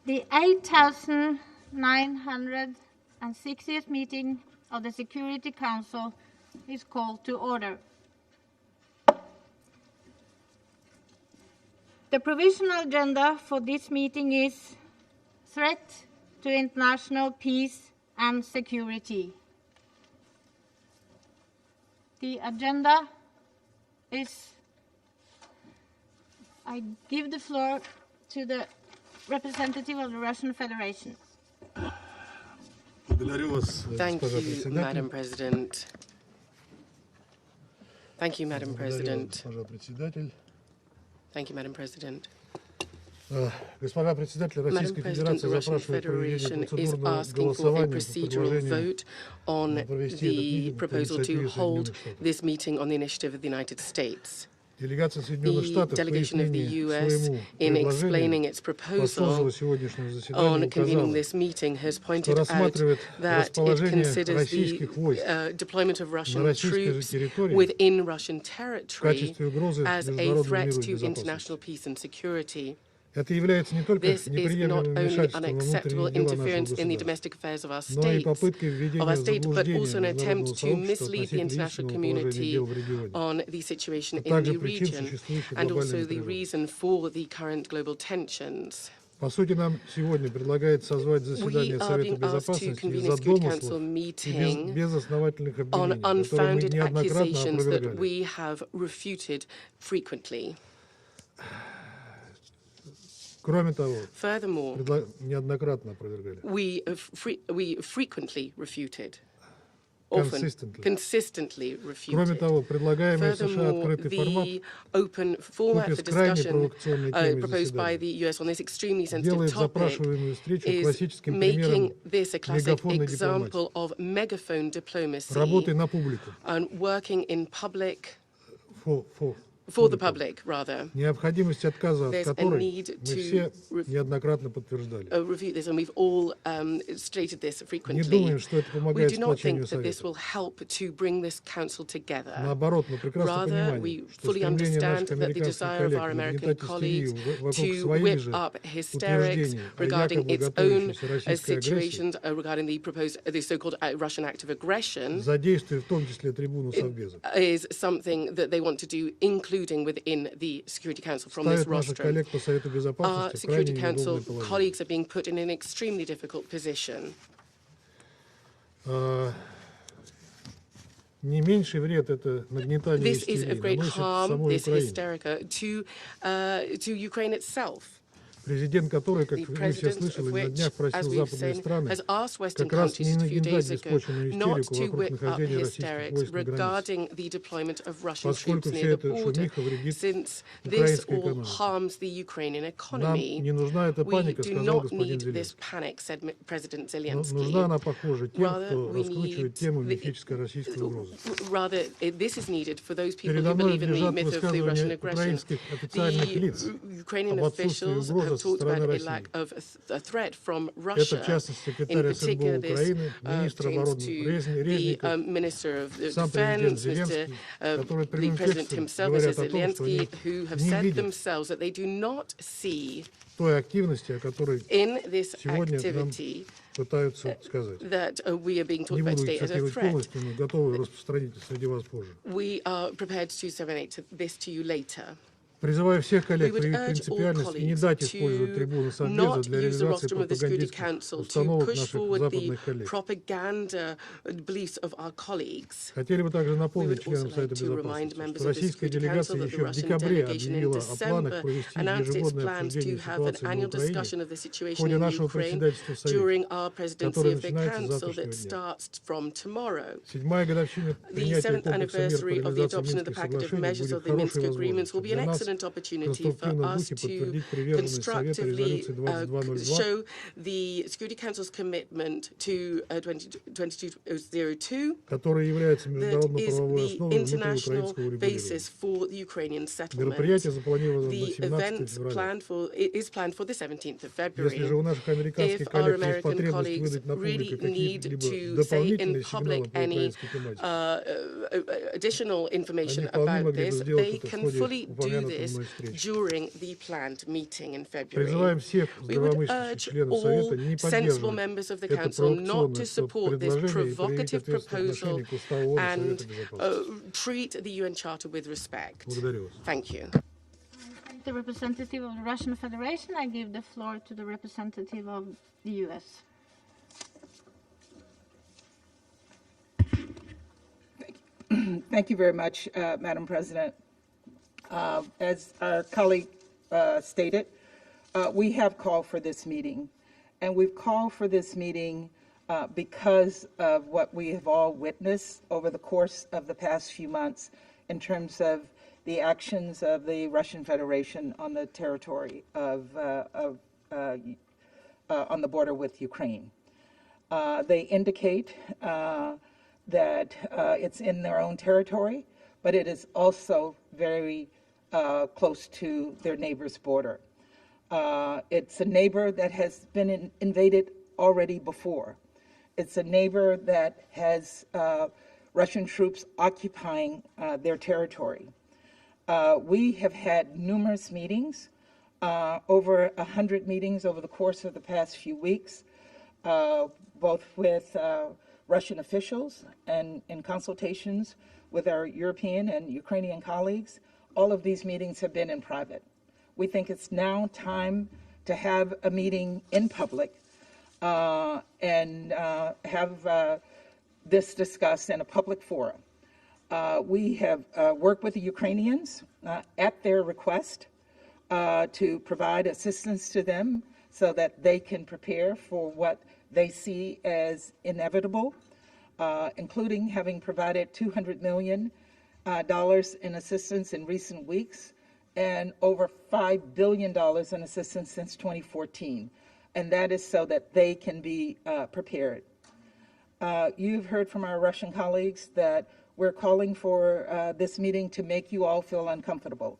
The 8,960th meeting of the Security Council is called to order. The provisional agenda for this meeting is Threat to International Peace and Security. The agenda is, I give the floor to the representative of the Russian Federation. Thank you, Madam President. Thank you, Madam President. Thank you, Madam President. Madam President, the Russian Federation is asking for a procedural vote on the proposal to hold this meeting on the initiative of the United States. The delegation of the U.S., in explaining its proposal on convening this meeting, has pointed out that it considers the deployment of Russian troops within Russian territory as a threat to international peace and security. This is not only unacceptable interference in the domestic affairs of our state, but also an attempt to mislead the international community on the situation in the region and also the reason for the current global tensions. We are being asked to convene a Security Council meeting on unfounded accusations that we have refuted frequently. Furthermore, we frequently refuted, consistently refuted. Furthermore, the open format for discussion proposed by the U.S. on this extremely sensitive topic is making this a classic example of megaphone diplomacy and working in public for the public, rather. There's a need to review this, and we've all stated this frequently. We do not think that this will help to bring this council together. Rather, we fully understand that the desire of our American colleagues to whip up hysterics regarding its own situations, regarding the so-called Russian act of aggression, is something that they want to do, including within the Security Council from this rostrum. Our Security Council colleagues are being put in an extremely difficult position. This is of great harm, this hysterica, to Ukraine itself. The president of which, as we've seen, has asked Western countries a few days ago not to whip up hysterics regarding the deployment of Russian troops near the border, since this all harms the Ukrainian economy. We do not need this panic, said President Zelensky. Rather, this is needed for those people who believe in the myth of the Russian aggression. The Ukrainian officials have talked about a lack of a threat from Russia. In particular, this pertains to the Minister of Defense, the President himself, Mr. Zelensky, who have said themselves that they do not see in this activity that we are being talked about today as a threat. We are prepared to disseminate this to you later. We would urge all colleagues to not use the rostrum of the Security Council to push forward the propaganda beliefs of our colleagues. We would also like to remind members of the Security Council that the Russian delegation in December announced its plans to have an annual discussion of the situation in Ukraine during our presidency of the Council that starts from tomorrow. The 7th anniversary of the adoption of the package of measures of the Minsk agreements will be an excellent opportunity for us to constructively show the Security Council's commitment to 2202, that is the international basis for the Ukrainian settlement. The event is planned for the 17th of February. If our American colleagues really need to say in public any additional information about this, they can fully do this this during the planned meeting in February. We would urge all sensible members of the Council not to support this provocative proposal and treat the UN Charter with respect. Thank you. Thank the representative of the Russian Federation. I give the floor to the representative of the US. Thank you very much, Madam President. As our colleague stated, we have called for this meeting, and we've called for this meeting because of what we have all witnessed over the course of the past few months in terms of the actions of the Russian Federation on the territory on the border with Ukraine. They indicate that it's in their own territory, but it is also very close to their neighbor's border. It's a neighbor that has been invaded already before. It's a neighbor that has Russian troops occupying their territory. We have had numerous meetings, over 100 meetings over the course of the past few weeks, both with Russian officials and in consultations with our European and Ukrainian colleagues. All of these meetings have been in private. We think it's now time to have a meeting in public and have this discussed in a public forum. We have worked with the Ukrainians at their request to provide assistance to them so that they can prepare for what they see as inevitable, including having provided $200 million in assistance in recent weeks and over $5 billion in assistance since 2014. And that is so that they can be prepared. You've heard from our Russian colleagues that we're calling for this meeting to make you all feel uncomfortable.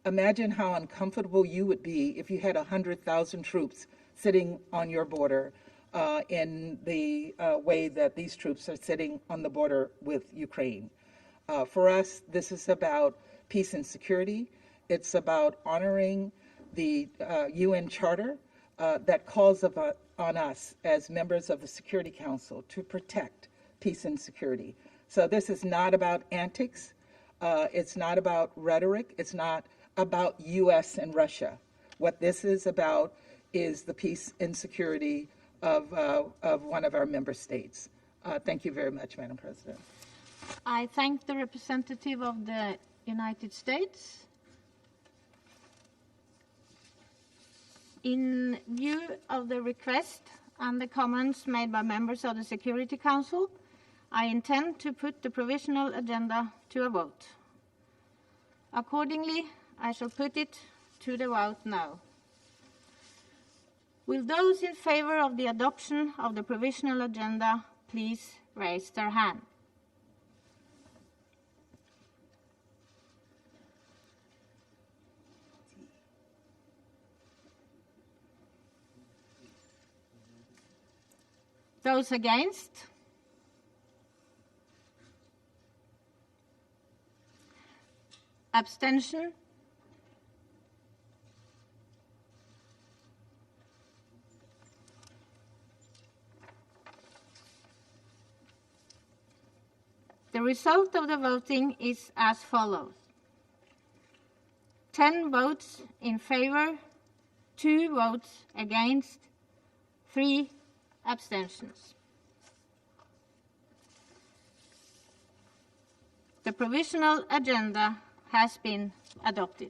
Imagine how uncomfortable you would be if you had 100,000 troops sitting on your border in the way that these troops are sitting on the border with Ukraine. For us, this is about peace and security. It's about honoring the UN Charter that calls on us as members of the Security Council to protect peace and security. So this is not about antics. It's not about rhetoric. It's not about U.S. and Russia. What this is about is the peace and security of one of our member states. Thank you very much, Madam President. I thank the representative of the United States. In view of the request and the comments made by members of the Security Council, I intend to put the provisional agenda to a vote. Accordingly, I shall put it to the vote now. Will those in favor of the adoption of the provisional agenda please raise their hand? Those against? Abstention? The result of the voting is as follows. 10 votes in favor, 2 votes against, 3 abstentions. The provisional agenda has been adopted.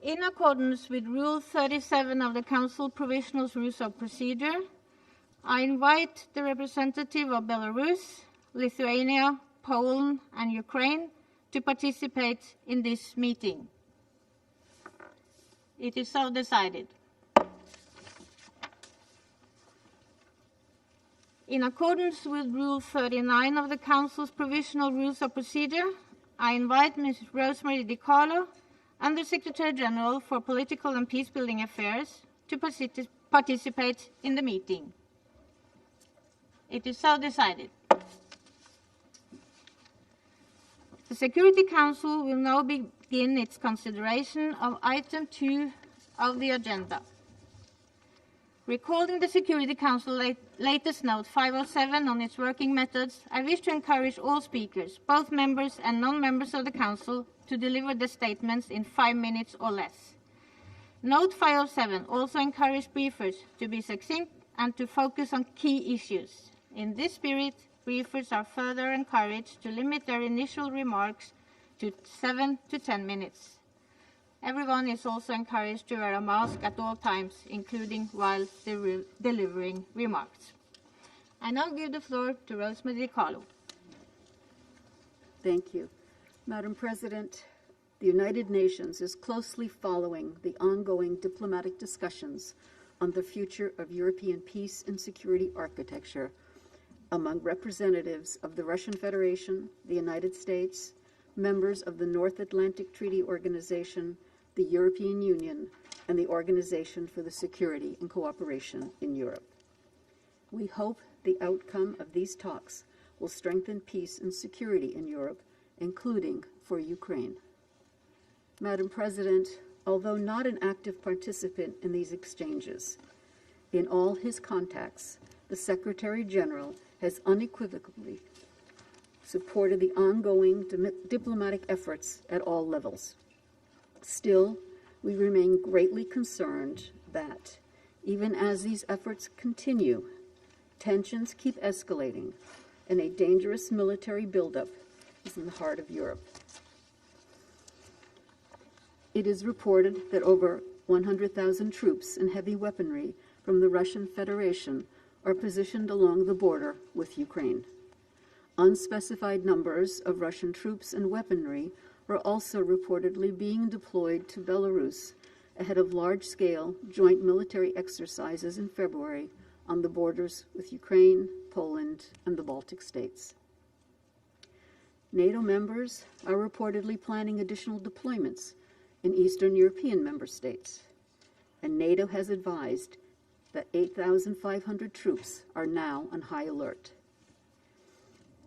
In accordance with Rule 37 of the Council Provisional Rules of Procedure, I invite the representative of Belarus, Lithuania, Poland, and Ukraine to participate in this meeting. It is so decided. In accordance with Rule 39 of the Council's Provisional Rules of Procedure, I invite Ms. Rosemary DiCarlo Undersecretary General for Political and Peacebuilding Affairs, to participate in the meeting. It is so decided. The Security Council will now begin its consideration of item 2 of the agenda. Recalling the Security Council latest note 507 on its working methods, I wish to encourage all speakers, both members and non-members of the Council, to deliver the statements in 5 minutes or less. Note 507 also encouraged briefers to be succinct and to focus on key issues. In this spirit, briefers are further encouraged to limit their initial remarks to 7 to 10 minutes. Everyone is also encouraged to wear a mask at all times, including while delivering remarks. I now give the floor to Rosemary DiCarlo. Thank you. Madam President, the United Nations is closely following the ongoing diplomatic discussions on the future of European peace and security architecture among representatives of the Russian Federation, the United States, members of the North Atlantic Treaty Organization, the European Union, and the Organization for the Security and Cooperation in Europe. We hope the outcome of these talks will strengthen peace and security in Europe, including for Ukraine. Madam President, although not an active participant in these exchanges, in all his contacts, the Secretary General has unequivocally supported the ongoing diplomatic efforts at all levels. Still, we remain greatly concerned that, even as these efforts continue, tensions keep escalating and a dangerous military buildup is in the heart of Europe. It is reported that over 100,000 troops and heavy weaponry from the Russian Federation are positioned along the border with Ukraine. Unspecified numbers of Russian troops and weaponry were also reportedly being deployed to Belarus ahead of large-scale joint military exercises in February on the borders with Ukraine, Poland, and the Baltic states. NATO members are reportedly planning additional deployments in Eastern European member states, and NATO has advised that 8,500 troops are now on high alert.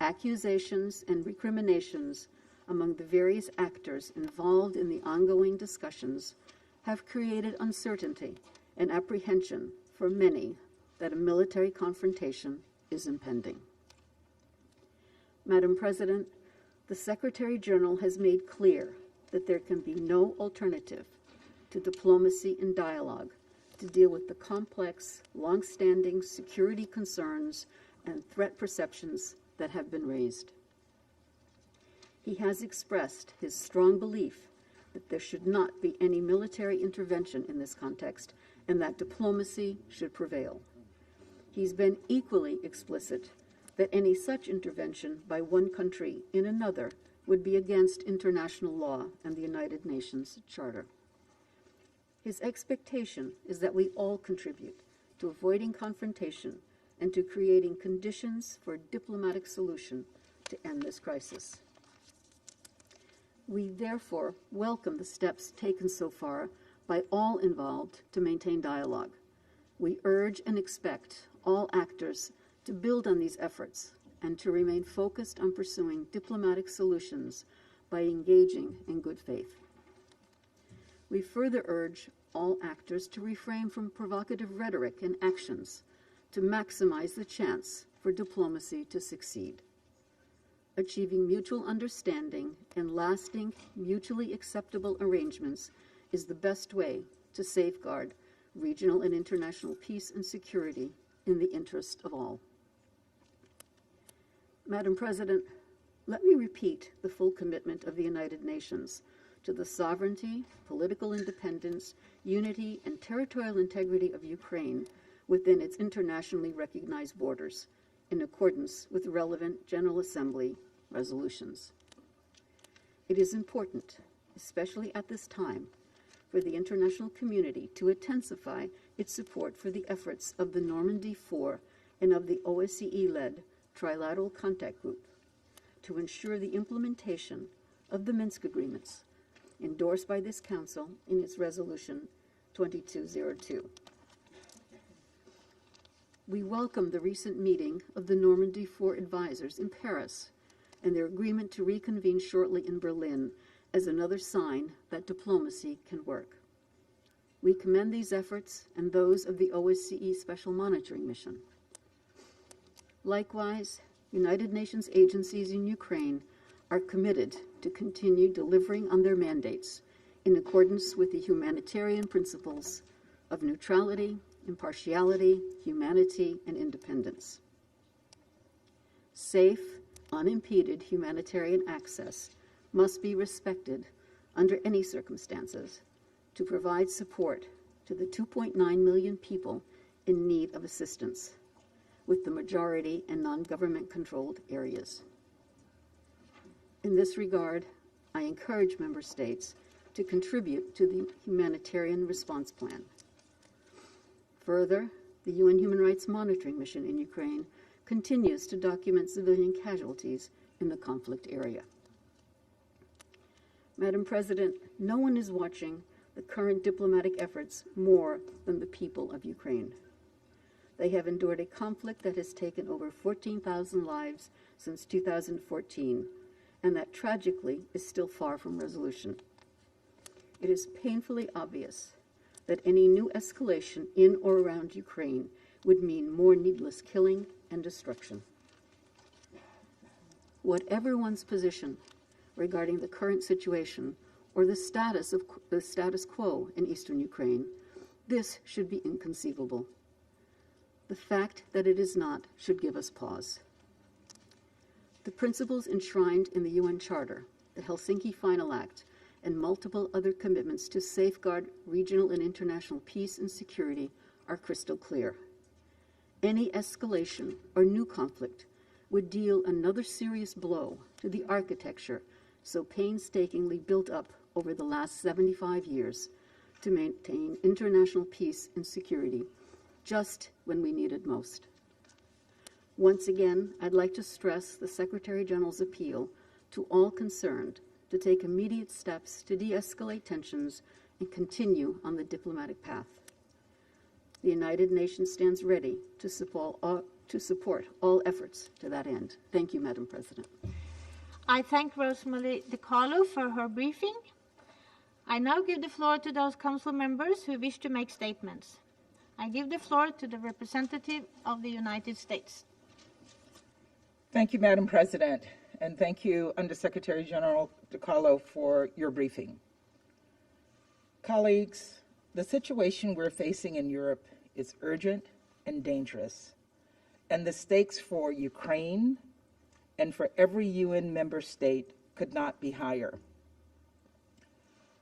Accusations and recriminations among the various actors involved in the ongoing discussions have created uncertainty and apprehension for many that a military confrontation is impending. Madam President, the Secretary General has made clear that there can be no alternative to diplomacy and dialogue to deal with the complex, long-standing security concerns and threat perceptions that have been raised. He has expressed his strong belief that there should not be any military intervention in this context and that diplomacy should prevail. He's been equally explicit that any such intervention by one country in another would be against international law and the United Nations Charter. His expectation is that we all contribute to avoiding confrontation and to creating conditions for a diplomatic solution to end this crisis. We therefore welcome the steps taken so far by all involved to maintain dialogue. We urge and expect all actors to build on these efforts and to remain focused on pursuing diplomatic solutions by engaging in good faith. We further urge all actors to refrain from provocative rhetoric and actions to maximize the chance for diplomacy to succeed. Achieving mutual understanding and lasting, mutually acceptable arrangements is the best way to safeguard regional and international peace and security in the interest of all. Madam President, let me repeat the full commitment of the United Nations to the sovereignty, political independence, unity, and territorial integrity of Ukraine within its internationally recognized borders, in accordance with relevant General Assembly resolutions. It is important, especially at this time, for the international community to intensify its support for the efforts of the Normandy 4 and of the OSCE-led Trilateral Contact Group to ensure the implementation of the Minsk agreements endorsed by this Council in its Resolution 2202. We welcome the recent meeting of the Normandy 4 advisors in Paris and their agreement to reconvene shortly in Berlin as another sign that diplomacy can work. We commend these efforts and those of the OSCE Special Monitoring Mission. Likewise, United Nations agencies in Ukraine are committed to continue delivering on their mandates in accordance with the humanitarian principles of neutrality, impartiality, humanity, and independence. Safe, unimpeded humanitarian access must be respected under any circumstances to provide support to the 2.9 million people in need of assistance, with the majority in non-government controlled areas. In this regard, I encourage member states to contribute to the humanitarian response plan. Further, the UN Human Rights Monitoring Mission in Ukraine continues to document civilian casualties in the conflict area. Madam President, no one is watching the current diplomatic efforts more than the people of Ukraine. They have endured a conflict that has taken over 14,000 lives since 2014, and that tragically is still far from resolution. It is painfully obvious that any new escalation in or around Ukraine would mean more needless killing and destruction. Whatever one's position regarding the current situation or the status quo in eastern Ukraine, this should be inconceivable. The fact that it is not should give us pause. The principles enshrined in the UN Charter, the Helsinki Final Act, and multiple other commitments to safeguard regional and international peace and security are crystal clear. Any escalation or new conflict would deal another serious blow to the architecture so painstakingly built up over the last 75 years to maintain international peace and security just when we need it most. Once again, I'd like to stress the Secretary General's appeal to all concerned to take immediate steps to de-escalate tensions and continue on the diplomatic path. The United Nations stands ready to support all efforts to that end. Thank you, Madam President. I thank Rosemary DiCarlo for her briefing. I now give the floor to those council members who wish to make statements. I give the floor to the representative of the United States. Thank you, Madam President, and thank you, Undersecretary General DiCarlo, for your briefing. Colleagues, the situation we're facing in Europe is urgent and dangerous, and the stakes for Ukraine and for every UN member state could not be higher.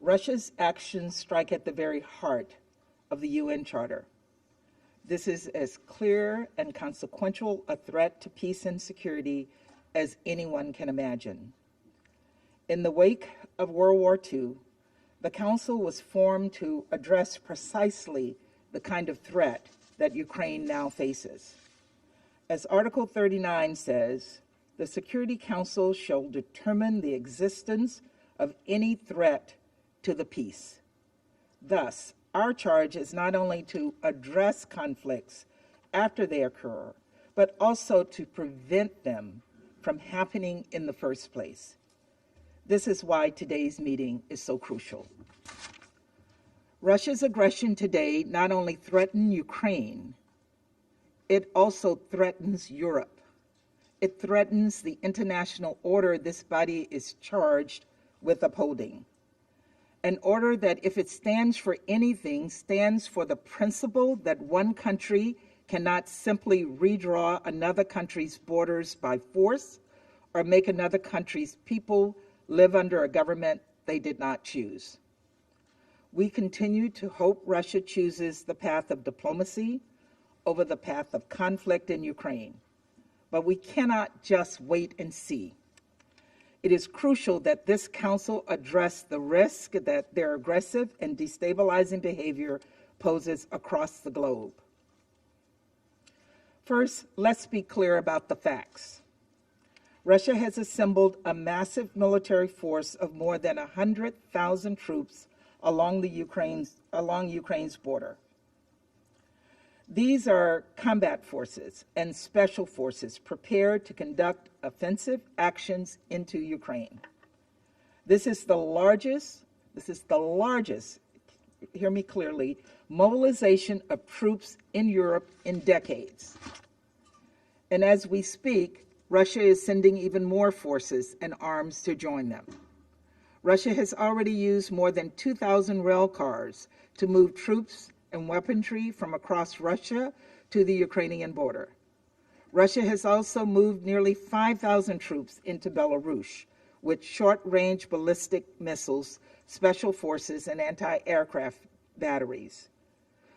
Russia's actions strike at the very heart of the UN Charter. This is as clear and consequential a threat to peace and security as anyone can imagine. In the wake of World War II, the Council was formed to address precisely the kind of threat that Ukraine now faces. As Article 39 says, the Security Council shall determine the existence of any threat to the peace. Thus, our charge is not only to address conflicts after they occur, but also to prevent them from happening in the first place. This is why today's meeting is so crucial. Russia's aggression today not only threatens Ukraine, it also threatens Europe. It threatens the international order this body is charged with upholding. An order that, if it stands for anything, stands for the principle that one country cannot simply redraw another country's borders by force or make another country's people live under a government they did not choose. We continue to hope Russia chooses the path of diplomacy over the path of conflict in Ukraine, but we cannot just wait and see. It is crucial that this Council address the risk that their aggressive and destabilizing behavior poses across the globe. First, let's be clear about the facts. Russia has assembled a massive military force of more than 100,000 troops along Ukraine's border. These are combat forces and special forces prepared to conduct offensive actions into Ukraine. This is the largest, hear me clearly, mobilization of troops in Europe in decades. And as we speak, Russia is sending even more forces and arms to join them. Russia has already used more than 2,000 rail cars to move troops and weaponry from across Russia to the Ukrainian border. Russia has also moved nearly 5,000 troops into Belarus with short-range ballistic missiles, special forces, and anti-aircraft batteries.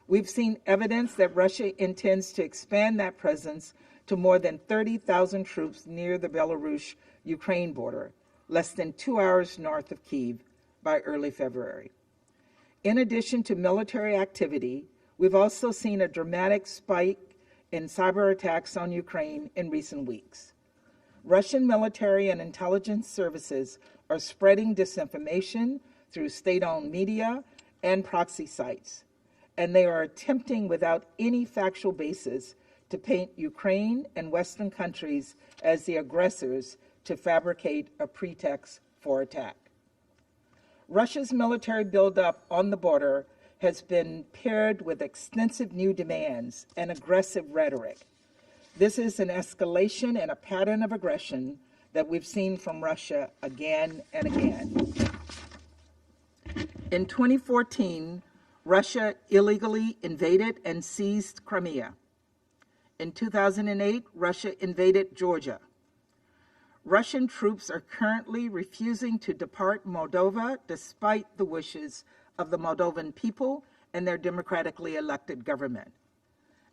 We've seen evidence that Russia intends to expand that presence to more than 30,000 troops near the Belarus-Ukraine border, less than 2 hours north of Kyiv, by early February. In addition to military activity, we've also seen a dramatic spike in cyber attacks on Ukraine in recent weeks. Russian military and intelligence services are spreading disinformation through state-owned media and proxy sites, and they are attempting without any factual basis to paint Ukraine and Western countries as the aggressors to fabricate a pretext for attack. Russia's military buildup on the border has been paired with extensive new demands and aggressive rhetoric. This is an escalation and a pattern of aggression that we've seen from Russia again and again. In 2014, Russia illegally invaded and seized Crimea. In 2008, Russia invaded Georgia. Russian troops are currently refusing to depart Moldova despite the wishes of the Moldovan people and their democratically elected government.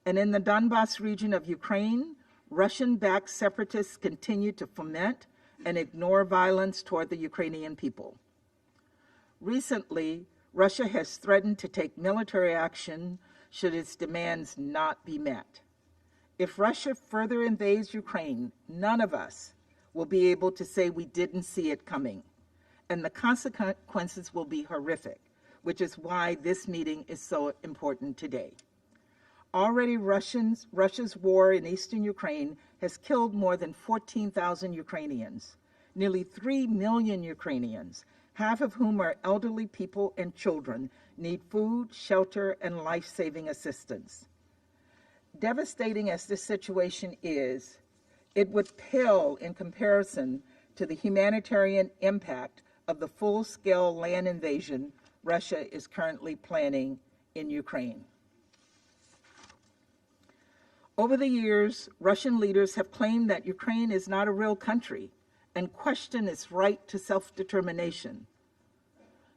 And in the Donbas region of Ukraine, Russian-backed separatists continue to foment and ignore violence toward the Ukrainian people. Recently, Russia has threatened to take military action should its demands not be met. If Russia further invades Ukraine, none of us will be able to say we didn't see it coming, and the consequences will be horrific, which is why this meeting is so important today. Already Russia's war in eastern Ukraine has killed more than 14,000 Ukrainians, nearly 3 million Ukrainians, half of whom are elderly people and children, need food, shelter, and life-saving assistance. Devastating as this situation is, it would pale in comparison to the humanitarian impact of the full-scale land invasion Russia is currently planning in Ukraine. Over the years, Russian leaders have claimed that Ukraine is not a real country and questioned its right to self-determination.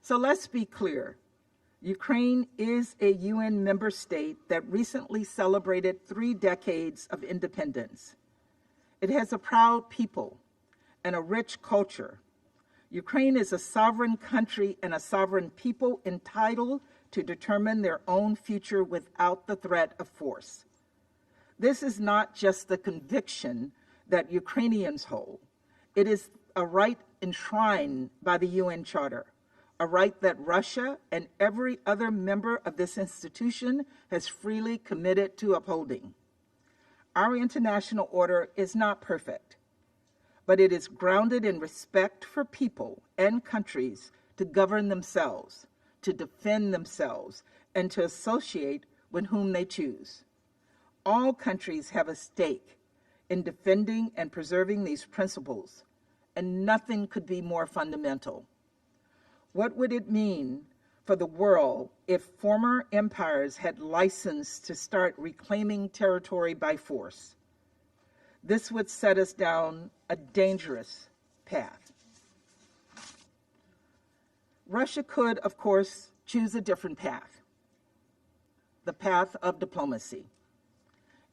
So let's be clear. Ukraine is a UN member state that recently celebrated 3 decades of independence. It has a proud people and a rich culture. Ukraine is a sovereign country and a sovereign people entitled to determine their own future without the threat of force. This is not just the conviction that Ukrainians hold. It is a right enshrined by the UN Charter, a right that Russia and every other member of this institution has freely committed to upholding. Our international order is not perfect, but it is grounded in respect for people and countries to govern themselves, to defend themselves, and to associate with whom they choose. All countries have a stake in defending and preserving these principles, and nothing could be more fundamental. What would it mean for the world if former empires had license to start reclaiming territory by force? This would set us down a dangerous path. Russia could, of course, choose a different path, the path of diplomacy.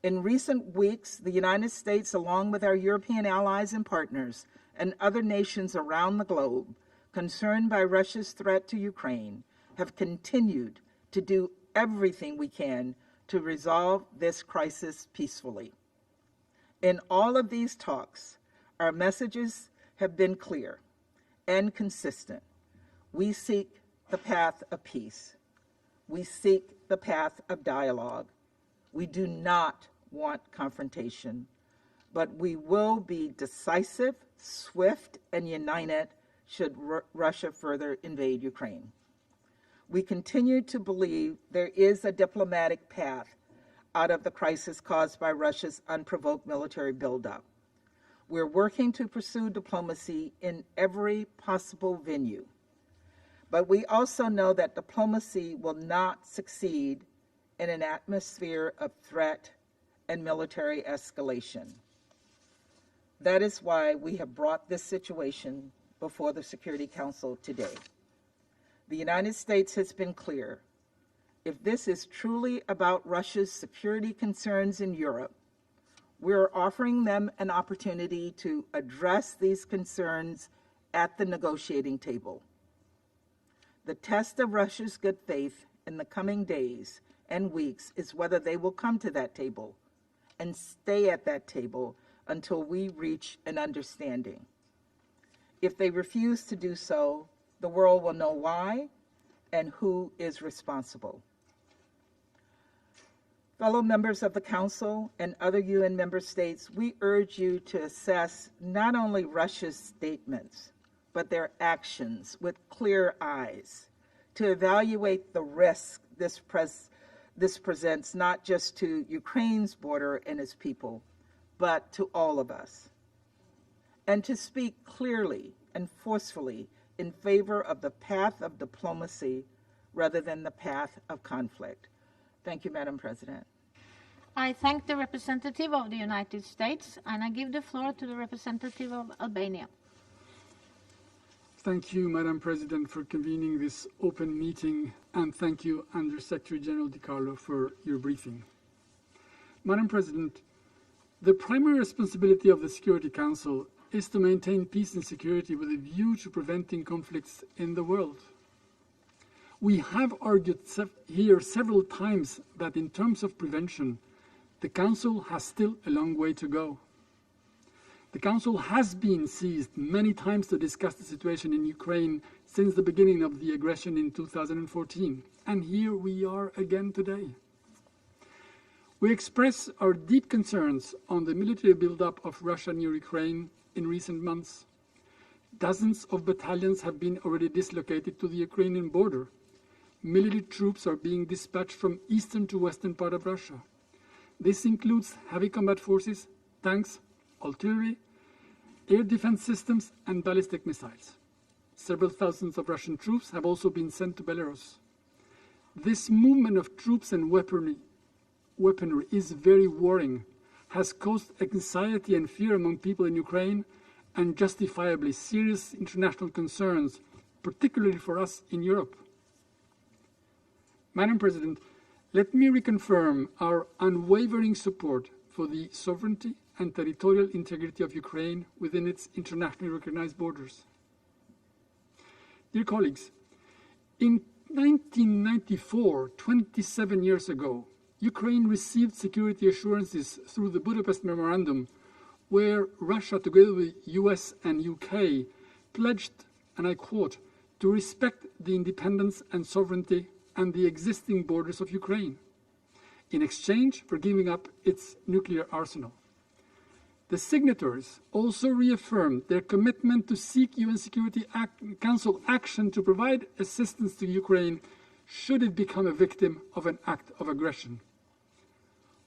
In recent weeks, the United States, along with our European allies and partners and other nations around the globe, concerned by Russia's threat to Ukraine, have continued to do everything we can to resolve this crisis peacefully. In all of these talks, Our messages have been clear and consistent. We seek the path of peace. We seek the path of dialogue. We do not want confrontation, but we will be decisive, swift, and united should Russia further invade Ukraine. We continue to believe there is a diplomatic path out of the crisis caused by Russia's unprovoked military buildup. We're working to pursue diplomacy in every possible venue. But we also know that diplomacy will not succeed in an atmosphere of threat and military escalation. That is why we have brought this situation before the Security Council today. The United States has been clear. If this is truly about Russia's security concerns in Europe, we're offering them an opportunity to address these concerns at the negotiating table. The test of Russia's good faith in the coming days and weeks is whether they will come to that table and stay at that table until we reach an understanding. If they refuse to do so, the world will know why and who is responsible. Fellow members of the Council and other UN member states, we urge you to assess not only Russia's statements, but their actions with clear eyes, to evaluate the risk this presents not just to Ukraine's border and its people, but to all of us, and to speak clearly and forcefully in favor of the path of diplomacy rather than the path of conflict. Thank you, Madam President. I thank the representative of the United States, and I give the floor to the representative of Albania. Thank you, Madam President, for convening this open meeting, and thank you, Under Secretary General DiCarlo, for your briefing. Madam President, the primary responsibility of the Security Council is to maintain peace and security with a view to preventing conflicts in the world. We have argued here several times that in terms of prevention, the Council has still a long way to go. The Council has been seized many times to discuss the situation in Ukraine since the beginning of the aggression in 2014, and here we are again today. We express our deep concerns on the military buildup of Russia near Ukraine in recent months. Dozens of battalions have been already dislocated to the Ukrainian border. Military troops are being dispatched from eastern to western part of Russia. This includes heavy combat forces, tanks, artillery, air defense systems, and ballistic missiles. Several thousands of Russian troops have also been sent to Belarus. This movement of troops and weaponry is very worrying, has caused anxiety and fear among people in Ukraine, and justifiably serious international concerns, particularly for us in Europe. Madam President, let me reconfirm our unwavering support for the sovereignty and territorial integrity of Ukraine within its internationally recognized borders. Dear colleagues, in 1994, 27 years ago, Ukraine received security assurances through the Budapest Memorandum, where Russia, together with the US and UK, pledged, and I quote, to respect the independence and sovereignty and the existing borders of Ukraine, in exchange for giving up its nuclear arsenal. The signatories also reaffirmed their commitment to seek UN Security Council action to provide assistance to Ukraine should it become a victim of an act of aggression.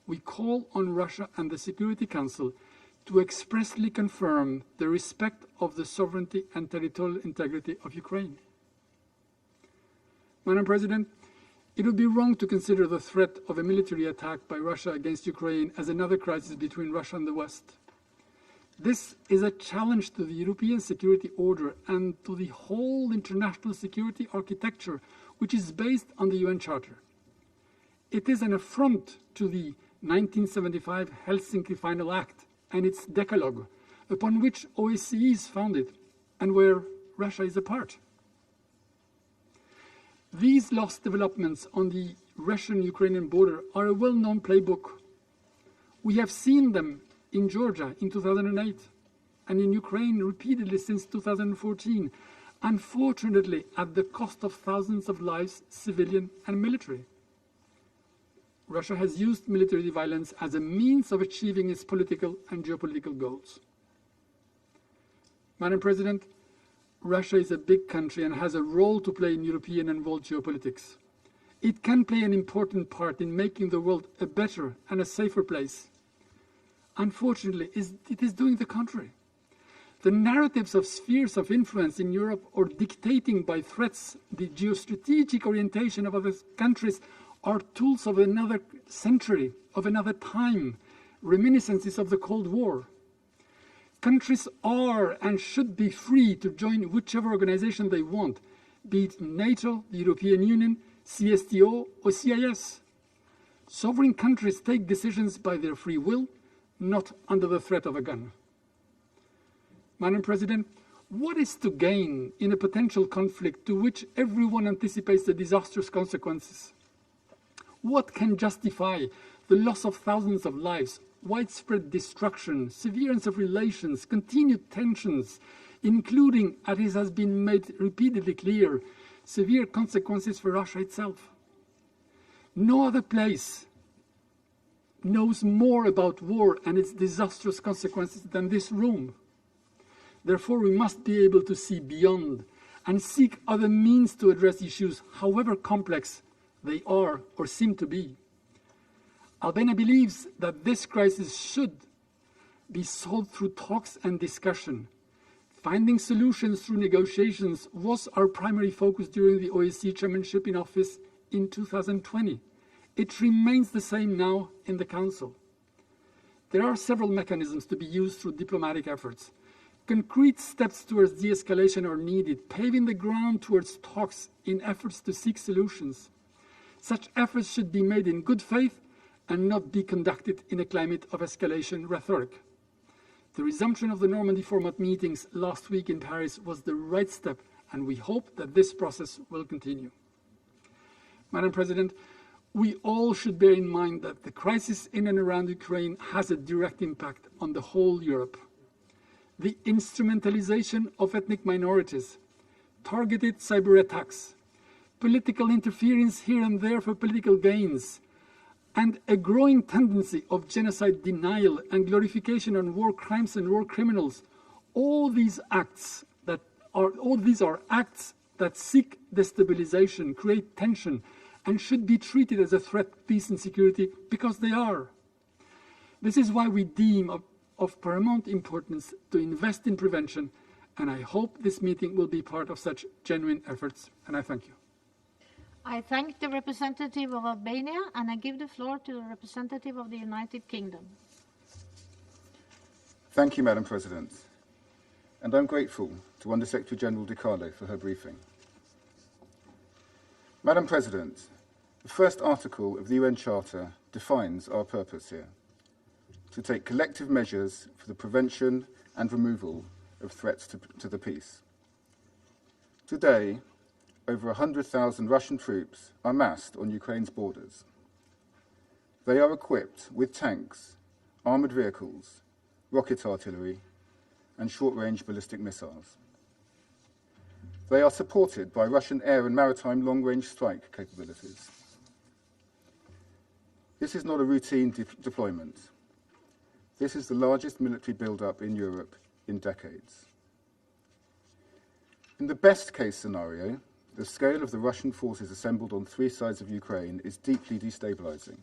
We call on Russia and the Security Council to expressly confirm the respect of the sovereignty and territorial integrity of Ukraine. Madam President, it would be wrong to consider the threat of a military attack by Russia against Ukraine as another crisis between Russia and the West. This is a challenge to the European security order and to the whole international security architecture, which is based on the UN Charter. It is an affront to the 1975 Helsinki Final Act and its decalogue, upon which OSCE is founded and where Russia is a part. These last developments on the Russian-Ukrainian border are a well-known playbook. We have seen them in Georgia in 2008 and in Ukraine repeatedly since 2014, unfortunately at the cost of thousands of lives, civilian and military. Russia has used military violence as a means of achieving its political and geopolitical goals. Madam President, Russia is a big country and has a role to play in European and world geopolitics. It can play an important part in making the world a better and a safer place. Unfortunately, it is doing the contrary. The narratives of spheres of influence in Europe or dictating by threats the geostrategic orientation of other countries are tools of another century, of another time, reminiscences of the Cold War. Countries are and should be free to join whichever organization they want, be it NATO, the European Union, CSTO, or CIS. Sovereign countries take decisions by their free will, not under the threat of a gun. Madam President, what is to gain in a potential conflict to which everyone anticipates the disastrous consequences? What can justify the loss of thousands of lives, widespread destruction, severance of relations, continued tensions, including, as it has been made repeatedly clear, severe consequences for Russia itself? No other place knows more about war and its disastrous consequences than this room. Therefore, we must be able to see beyond and seek other means to address issues, however complex they are or seem to be. Albania believes that this crisis should be solved through talks and discussion. Finding solutions through negotiations was our primary focus during the OSCE chairmanship in office in 2020. It remains the same now in the Council. There are several mechanisms to be used through diplomatic efforts. Concrete steps towards de-escalation are needed, paving the ground towards talks in efforts to seek solutions. Such efforts should be made in good faith and not be conducted in a climate of escalation rhetoric. The resumption of the Normandy format meetings last week in Paris was the right step, and we hope that this process will continue. Madam President, we all should bear in mind that the crisis in and around Ukraine has a direct impact on the whole Europe. The instrumentalization of ethnic minorities, targeted cyber attacks, political interference here and there for political gains, and a growing tendency of genocide denial and glorification on war crimes and war criminals. All these are acts that seek destabilization, create tension, and should be treated as a threat to peace and security because they are. This is why we deem of paramount importance to invest in prevention, and I hope this meeting will be part of such genuine efforts, and I thank you. I thank the representative of Albania, and I give the floor to the representative of the United Kingdom. Thank you, Madam President. And I'm grateful to Under-Secretary General Di Carlo for her briefing. Madam President, the first article of the UN Charter defines our purpose here: to take collective measures for the prevention and removal of threats to the peace. Today, over 100,000 Russian troops are massed on Ukraine's borders. They are equipped with tanks, armoured vehicles, rocket artillery, and short-range ballistic missiles. They are supported by Russian air and maritime long-range strike capabilities. This is not a routine deployment. This is the largest military build-up in Europe in decades. In the best-case scenario, the scale of the Russian forces assembled on three sides of Ukraine is deeply destabilizing.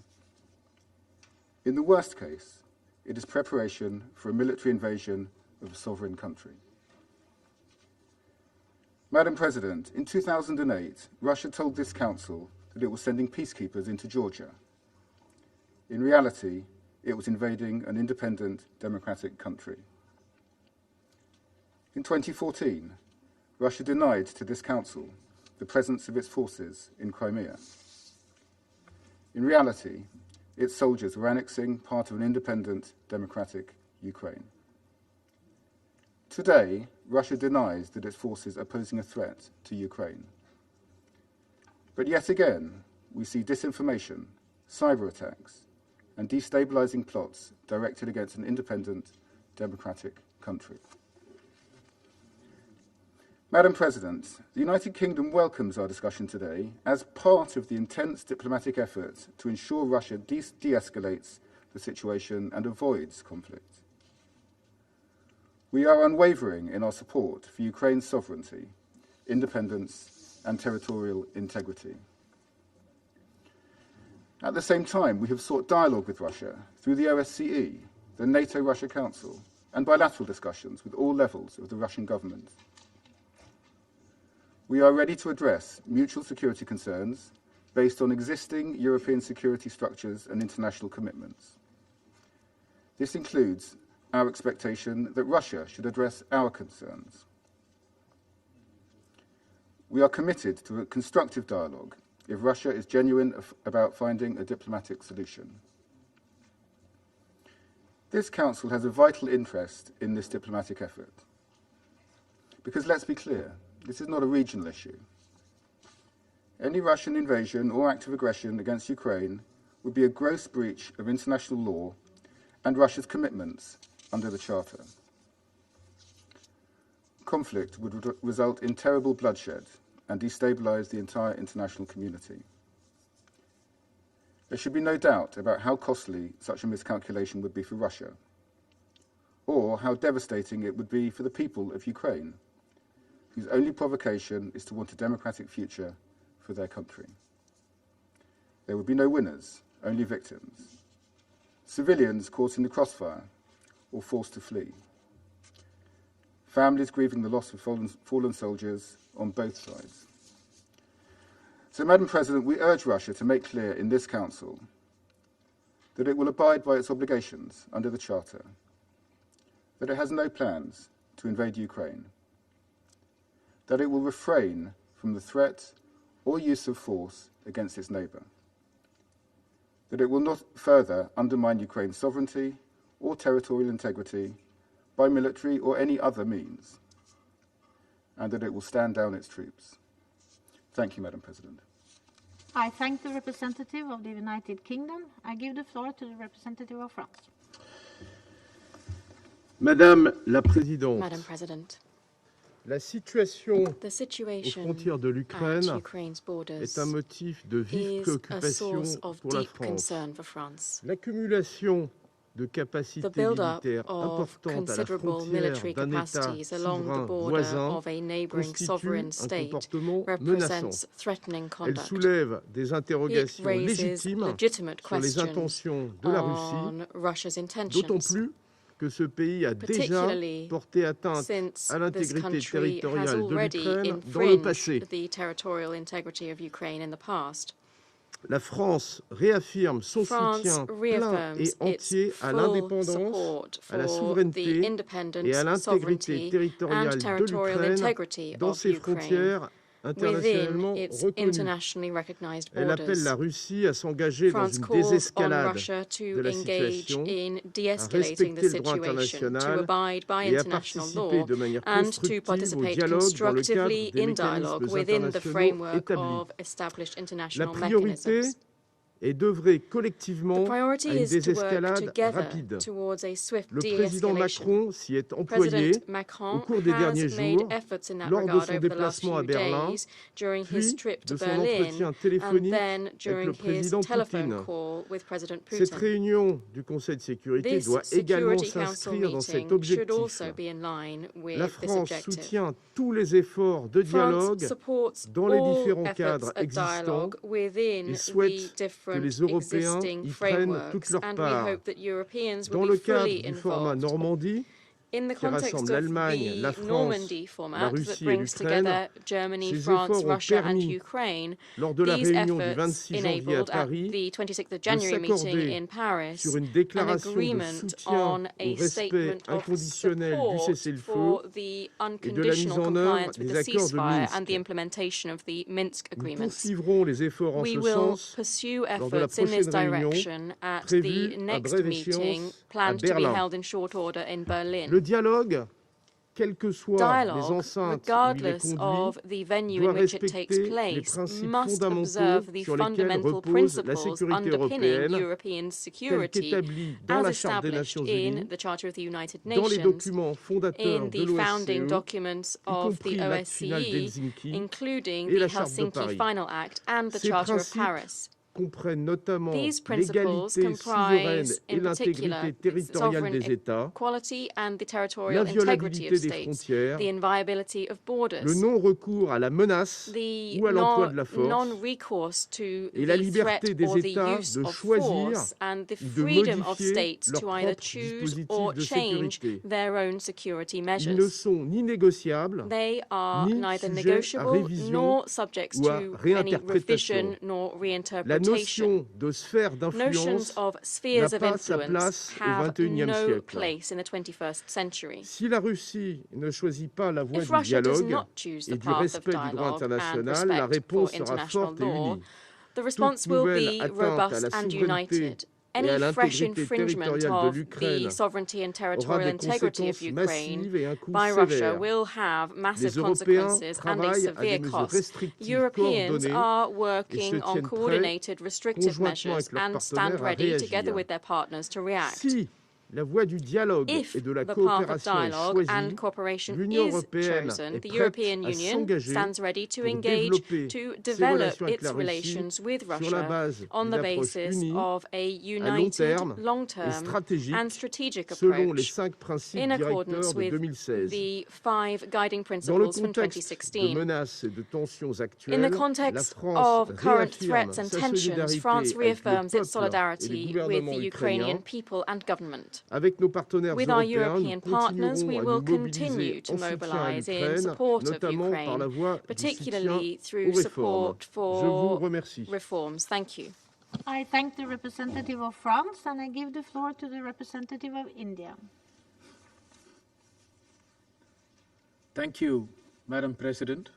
In the worst case, it is preparation for a military invasion of a sovereign country. Madam President, in 2008, Russia told this Council that it was sending peacekeepers into Georgia. In reality, it was invading an independent, democratic country. In 2014, Russia denied to this Council the presence of its forces in Crimea. In reality, its soldiers were annexing part of an independent, democratic Ukraine. Today, Russia denies that its forces are posing a threat to Ukraine. But yet again, we see disinformation, cyber attacks, and destabilizing plots directed against an independent, democratic country. Madam President, the United Kingdom welcomes our discussion today as part of the intense diplomatic effort to ensure Russia de-escalates the situation and avoids conflict. We are unwavering in our support for Ukraine's sovereignty, independence, and territorial integrity. At the same time, we have sought dialogue with Russia through the OSCE, the NATO-Russia Council, and bilateral discussions with all levels of the Russian government. We are ready to address mutual security concerns based on existing European security structures and international commitments. This includes our expectation that Russia should address our concerns. We are committed to a constructive dialogue if Russia is genuine about finding a diplomatic solution. This Council has a vital interest in this diplomatic effort. Because let's be clear, this is not a regional issue. Any Russian invasion or act of aggression against Ukraine would be a gross breach of international law and Russia's commitments under the Charter. Conflict would result in terrible bloodshed and destabilize the entire international community. There should be no doubt about how costly such a miscalculation would be for Russia, or how devastating it would be for the people of Ukraine, whose only provocation is to want a democratic future for their country. There would be no winners, only victims. Civilians caught in the crossfire or forced to flee. Families grieving the loss of fallen soldiers on both sides. So, Madam President, we urge Russia to make clear in this Council that it will abide by its obligations under the Charter, that it has no plans to invade Ukraine, that it will refrain from the threat or use of force against its neighbour, that it will not further undermine Ukraine's sovereignty or territorial integrity by military or any other means, and that it will stand down its troops. Thank you, Madam President. I thank the representative of the United Kingdom. I give the floor to the representative of France. Madame la Présidente, Madam President, la situation the aux situation frontières de at l'Ukraine Ukraine's borders est un motif de vive is a préoccupation source of pour la deep France. concern for France. L'accumulation de The capacités build-up militaires of importantes à la considerable frontière military d'un État capacities along the souverain border voisin of a neighbouring constitue sovereign un state comportement represents menaçant. threatening Elle conduct. soulève des It interrogations raises légitimes legitimate sur les questions intentions de la Russie, on Russia's d'autant intentions, plus que ce pays a déjà particularly porté atteinte since à this l'intégrité country has territoriale de already l'Ukraine dans le passé. infringed the territorial integrity of Ukraine in the past. La France réaffirme son France soutien plein reaffirms et its entier à full l'indépendance, support à la for the souveraineté et à independence, l'intégrité sovereignty, territoriale and de territorial l'Ukraine integrity dans of ses Ukraine frontières internationalement within its reconnues. internationally recognized Elle appelle la borders. Russie à s'engager dans France une calls on désescalade Russia de to la engage situation, in à de-escalating the respecter le droit situation, to international abide by et à international participer law, de manière and to constructive au participate dialogue dans le cadre constructively des in dialogue mécanismes within the internationaux framework établis. of established La international priorité mechanisms. est d'œuvrer The collectivement priority à une is to work désescalade together rapide. towards a swift Le président de-escalation. Macron s'y est employé President au Macron cours des has derniers made jours, efforts in that lors de regard son over the last déplacement à few Berlin, days, during his puis trip to de son Berlin, entretien and téléphonique then avec during le his président telephone Poutine. call with President Cette Putin. réunion du Conseil de sécurité This doit également Security Council s'inscrire dans cet meeting should objectif. also be in line with La this France objective. soutient tous les efforts de dialogue France supports dans les all différents efforts cadres at existants dialogue within et souhaite the que different les Européens existing y prennent frameworks, toute leur and we part. hope that Europeans Dans will le be cadre fully du format involved. Normandie, In the qui context rassemble of l'Allemagne, la the France, Normandy la format that Russie et brings l'Ukraine, together Germany, ces France, efforts ont Russia and permis, Ukraine, lors de la these réunion du efforts 26 janvier à enabled at Paris, the 26th of de January meeting s'accorder in Paris sur une an déclaration de agreement soutien on au a respect statement of inconditionnel du support cessez-le-feu for the et de la mise unconditional en œuvre compliance with des the accords de ceasefire and Minsk. the implementation of the Minsk Nous agreements. poursuivrons les efforts en We ce will sens pursue lors de la efforts in this prochaine réunion direction at prévue the à next brève meeting échéance à planned to be Berlin. held in short order in Berlin. Le dialogue quelles que soient les dialogue, enceintes où il est regardless conduit, of the venue doit in which it takes respecter les place, principes must fondamentaux observe the sur lesquels fundamental repose la principles sécurité underpinning européenne, European tels security qu'établis dans as la Charte des established Nations in Unies, the Charter of the United dans les Nations, documents in fondateurs de the founding l'OSCE, documents y of compris the l'acte final OSCE, d'Helsinki including et the la Charte de Helsinki Paris. Final Act and the Ces Charter of principes Paris. comprennent notamment These principles l'égalité souveraine comprise, et in particular, l'intégrité territoriale sovereign des États, equality and the territorial integrity l'inviolabilité of des states, frontières, the inviolability of le borders, non-recours à la menace the ou à l'emploi de la force, non-recourse to et la the liberté threat des or the États use de of choisir force, and the ou de freedom of modifier states leurs to either propres choose dispositifs or de change sécurité. their own security Ils ne measures. sont ni négociables, They are ni neither sujets à negotiable révision nor subject ou à to any réinterprétation. revision nor La reinterpretation. notion de sphère Notions d'influence of n'a spheres of pas sa influence place au have XXIe no siècle. place in the 21st century. Si la Russie ne choisit pas la voie If du Russia does dialogue not choose the et du path of respect du droit dialogue and international, la respect for réponse sera international forte et law, unie. the response Toute will nouvelle be atteinte à la robust and souveraineté united. et Any à fresh l'intégrité infringement territoriale de of l'Ukraine the sovereignty and aura territorial des integrity of conséquences Ukraine massives et un coût by Russia sévère. will have Les massive Européens consequences and a travaillent à des severe mesures cost. restrictives Europeans coordonnées are et se working on tiennent prêts, coordinated restrictive conjointement measures avec leurs and stand partenaires, à ready together réagir. with their partners to react. Si la voie du dialogue If et de la the path of coopération est dialogue and choisie, cooperation l'Union is européenne chosen, est the prête European à Union s'engager stands ready to pour engage développer to ses develop relations avec its la Russie relations with sur la Russia base on d'une the approche basis unie, of a à long united, terme et long-term stratégique, and strategic selon les approach 5 principes in accordance directeurs de with 2016. the 5 guiding Dans le principles from contexte de 2016. menaces et de tensions In the actuelles, la context France of current réaffirme threats and sa tensions, France solidarité avec le reaffirms its peuple et les solidarity with gouvernements the ukrainiens. Ukrainian people and government. Avec nos partenaires With our européens, nous European partners, continuerons we à will nous mobiliser continue to en soutien à mobilize in l'Ukraine, support of notamment par Ukraine, la voie du soutien particularly through aux réformes. support Je vous for remercie. reforms. Thank you. I thank the representative of France, and I give the floor to the representative of India. Thank you, Madam President.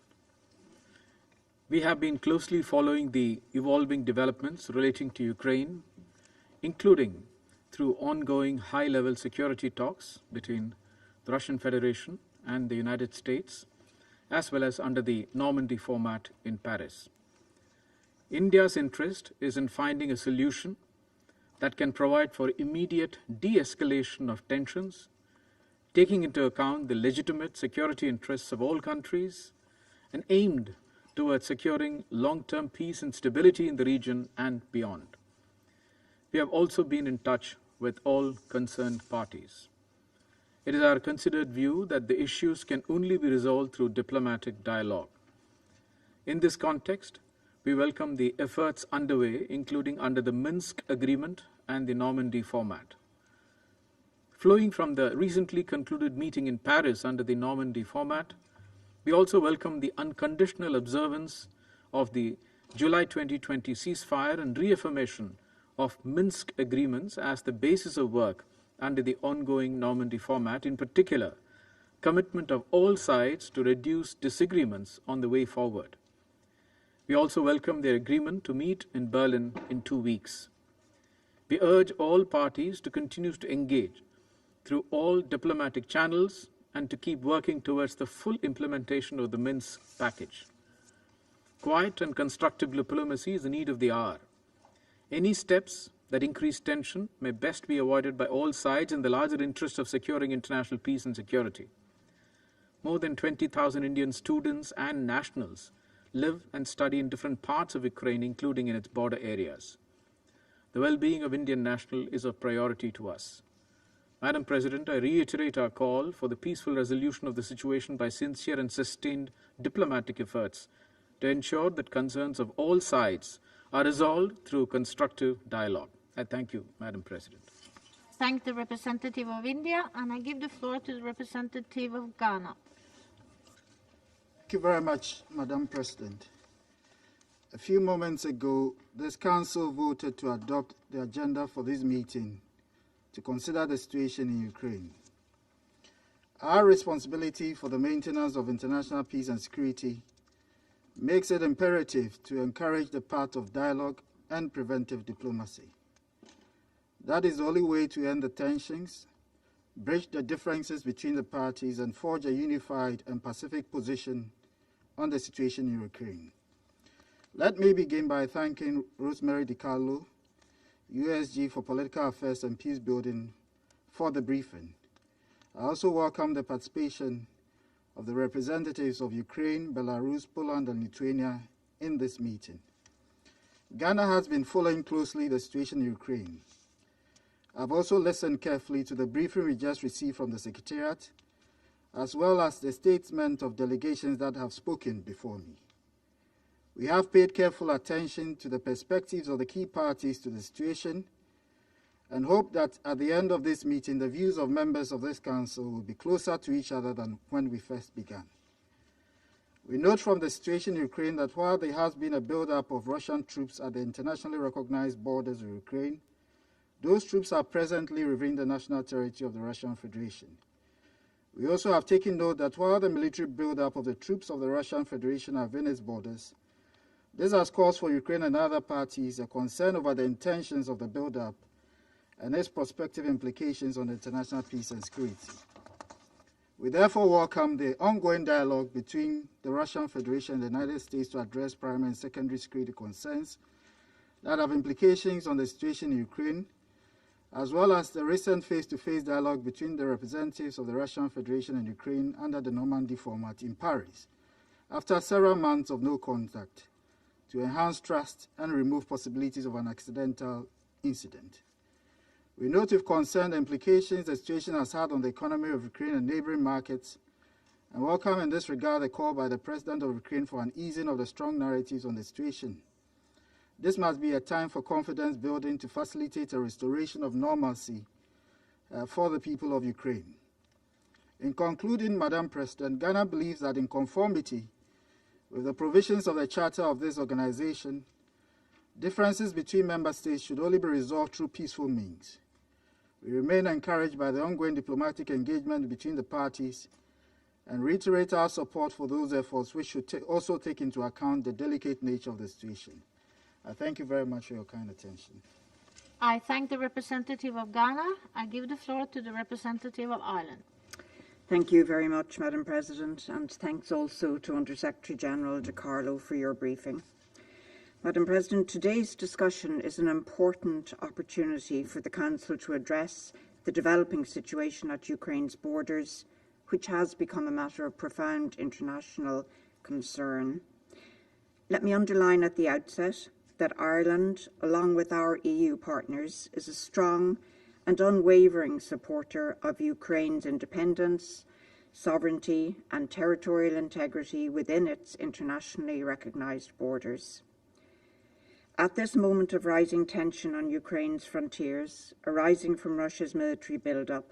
We have been closely following the evolving developments relating to Ukraine, including through ongoing high-level security talks between the Russian Federation and the United States, as well as under the Normandy format in Paris. India's interest is in finding a solution that can provide for immediate de-escalation of tensions, taking into account the legitimate security interests of all countries and aimed towards securing long-term peace and stability in the region and beyond. We have also been in touch with all concerned parties. It is our considered view that the issues can only be resolved through diplomatic dialogue. In this context, we welcome the efforts underway, including under the Minsk Agreement and the Normandy format. Flowing from the recently concluded meeting in Paris under the Normandy format, we also welcome the unconditional observance of the July 2020 ceasefire and reaffirmation of Minsk agreements as the basis of work under the ongoing Normandy format, in particular, commitment of all sides to reduce disagreements on the way forward. We also welcome their agreement to meet in Berlin in 2 weeks. We urge all parties to continue to engage through all diplomatic channels and to keep working towards the full implementation of the Minsk package. Quiet and constructive diplomacy is the need of the hour. Any steps that increase tension may best be avoided by all sides in the larger interest of securing international peace and security. More than 20,000 Indian students and nationals live and study in different parts of Ukraine, including in its border areas. The well-being of Indian nationals is a priority to us. Madam President, I reiterate our call for the peaceful resolution of the situation by sincere and sustained diplomatic efforts to ensure that concerns of all sides are resolved through constructive dialogue. I thank you, Madam President. Thank the representative of India, and I give the floor to the representative of Ghana. Thank you very much, Madam President. A few moments ago, this Council voted to adopt the agenda for this meeting to consider the situation in Ukraine. Our responsibility for the maintenance of international peace and security makes it imperative to encourage the path of dialogue and preventive diplomacy. That is the only way to end the tensions bridge the differences between the parties, and forge a unified and pacific position on the situation in Ukraine. Let me begin by thanking Rosemary DiCarlo, USG for Political Affairs and Peace Building, for the briefing. I also welcome the participation of the representatives of Ukraine, Belarus, Poland, and Lithuania in this meeting. Ghana has been following closely the situation in Ukraine. I've also listened carefully to the briefing we just received from the Secretariat, as well as the statement of delegations that have spoken before me. We have paid careful attention to the perspectives of the key parties to the situation and hope that at the end of this meeting, the views of members of this Council will be closer to each other than when we first began. We note from the situation in Ukraine that while there has been a buildup of Russian troops at the internationally recognized borders of Ukraine, those troops are presently within the national territory of the Russian Federation. We also have taken note that while the military buildup of the troops of the Russian Federation are within its borders, this has caused for Ukraine and other parties a concern over the intentions of the buildup and its prospective implications on international peace and security. We therefore welcome the ongoing dialogue between the Russian Federation and the United States to address primary and secondary security concerns that have implications on the situation in Ukraine, as well as the recent face-to-face dialogue between the representatives of the Russian Federation and Ukraine under the Normandy format in Paris, after several months of no contact, to enhance trust and remove possibilities of an accidental incident. We note with concern the implications the situation has had on the economy of Ukraine and neighboring markets, and welcome in this regard the call by the President of Ukraine for an easing of the strong narratives on the situation. This must be a time for confidence building to facilitate a restoration of normalcy for the people of Ukraine. In concluding, Madam President, Ghana believes that in conformity with the provisions of the Charter of this organization, differences between member states should only be resolved through peaceful means. We remain encouraged by the ongoing diplomatic engagement between the parties and reiterate our support for those efforts, which should also take into account the delicate nature of the situation. I thank you very much for your kind attention. I thank the representative of Ghana. I give the floor to the representative of Ireland. Thank you very much, Madam President, and thanks also to Under-Secretary General DiCarlo for your briefing. Madam President, today's discussion is an important opportunity for the Council to address the developing situation at Ukraine's borders, which has become a matter of profound international concern. Let me underline at the outset that Ireland, along with our EU partners, is a strong and unwavering supporter of Ukraine's independence, sovereignty and territorial integrity within its internationally recognised borders. At this moment of rising tension on Ukraine's frontiers, arising from Russia's military build-up,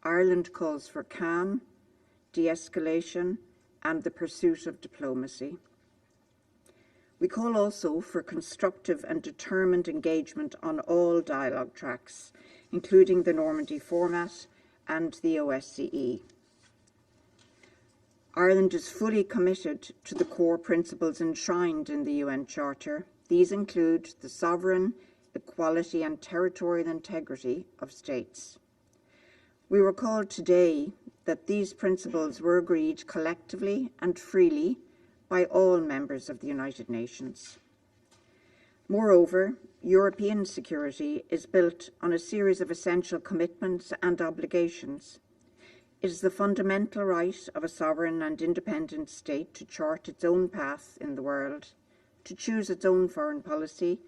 Ireland calls for calm, de-escalation and the pursuit of diplomacy. We call also for constructive and determined engagement on all dialogue tracks, including the Normandy format and the OSCE. Ireland is fully committed to the core principles enshrined in the UN Charter. These include the sovereign, equality and territorial integrity of states. We recall today that these principles were agreed collectively and freely by all members of the United Nations. Moreover, European security is built on a series of essential commitments and obligations. It is the fundamental right of a sovereign and independent state to chart its own path in the world, to choose its own foreign policy,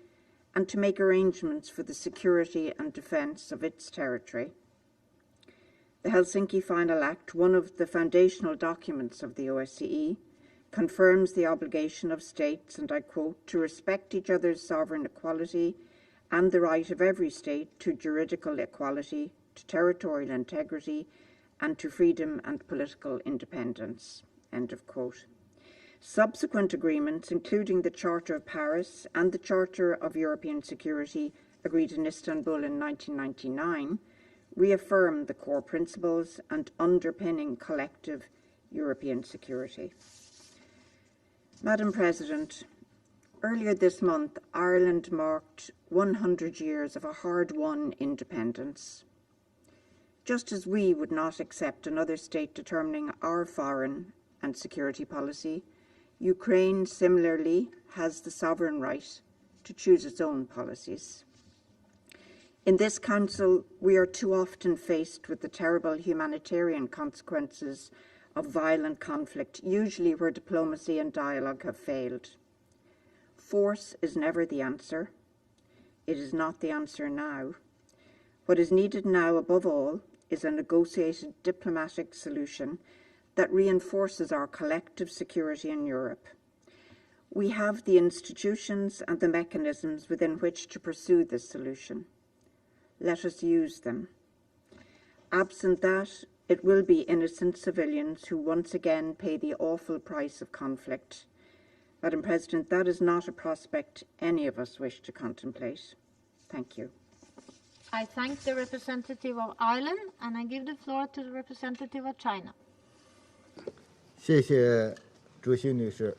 and to make arrangements for the security and defence of its territory. The Helsinki Final Act, one of the foundational documents of the OSCE, confirms the obligation of states, and I quote, to respect each other's sovereign equality and the right of every state to juridical equality, to territorial integrity, and to freedom and political independence, end of quote. Subsequent agreements, including the Charter of Paris and the Charter of European Security, agreed in Istanbul in 1999, reaffirm the core principles and underpinning collective European security. Madam President, earlier this month, Ireland marked 100 years of a hard-won independence. Just as we would not accept another state determining our foreign and security policy, Ukraine similarly has the sovereign right to choose its own policies. In this Council, we are too often faced with the terrible humanitarian consequences of violent conflict, usually where diplomacy and dialogue have failed. Force is never the answer. It is not the answer now. What is needed now, above all, is a negotiated diplomatic solution that reinforces our collective security in Europe. We have the institutions and the mechanisms within which to pursue this solution. Let us use them. Absent that, it will be innocent civilians who once again pay the awful price of conflict. Madam President, that is not a prospect any of us wish to contemplate. Thank you. I thank the representative of Ireland, and I give the floor to the representative of China. 谢谢主席女士。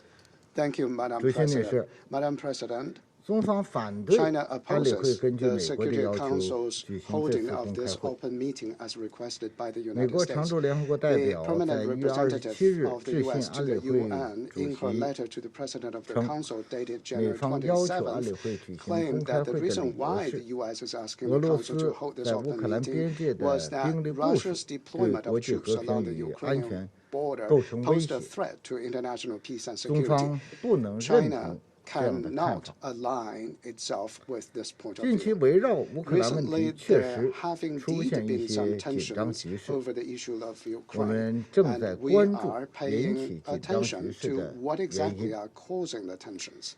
Thank you, Madam 主席女 President. 士， Madam President, 中方反对 China 安理会 opposes 根据 the 美国的 Security 要求 Council's 举行这 holding 次 of 公开 this 会。 open meeting as requested by the 美 United 国常 States. 驻联合国代 The 表在 permanent 1月27 representative 日 of the 致信 U.S. to 安 the 理会 UN 主 in her 席， letter to the President of the 称 Council dated 美 January 方要求安理 27th 会举行公 claimed 开 that the 会的 reason 理由 why 是 the U.S. is asking 俄 the 罗 Council 斯 to hold this 在乌 open 克兰 meeting 边界的 was 兵 that 力部署 Russia's 对 deployment 国 of 际 troops 和 along 平 the 与安 Ukrainian 全 border 构成威 posed a 胁， threat to international peace and 中 security. 方不能认 China 同这样的看 cannot 法。 align itself with this point of 近期 view. 围绕乌克兰问 Recently, 题确 there 实 have 出 indeed 现一 been some 些紧张 tensions 局势， over the issue of 我 Ukraine, 们正在 and we 关注 are 引 paying 起紧张局 attention 势 to 的 what 原 exactly 因。 are causing the tensions.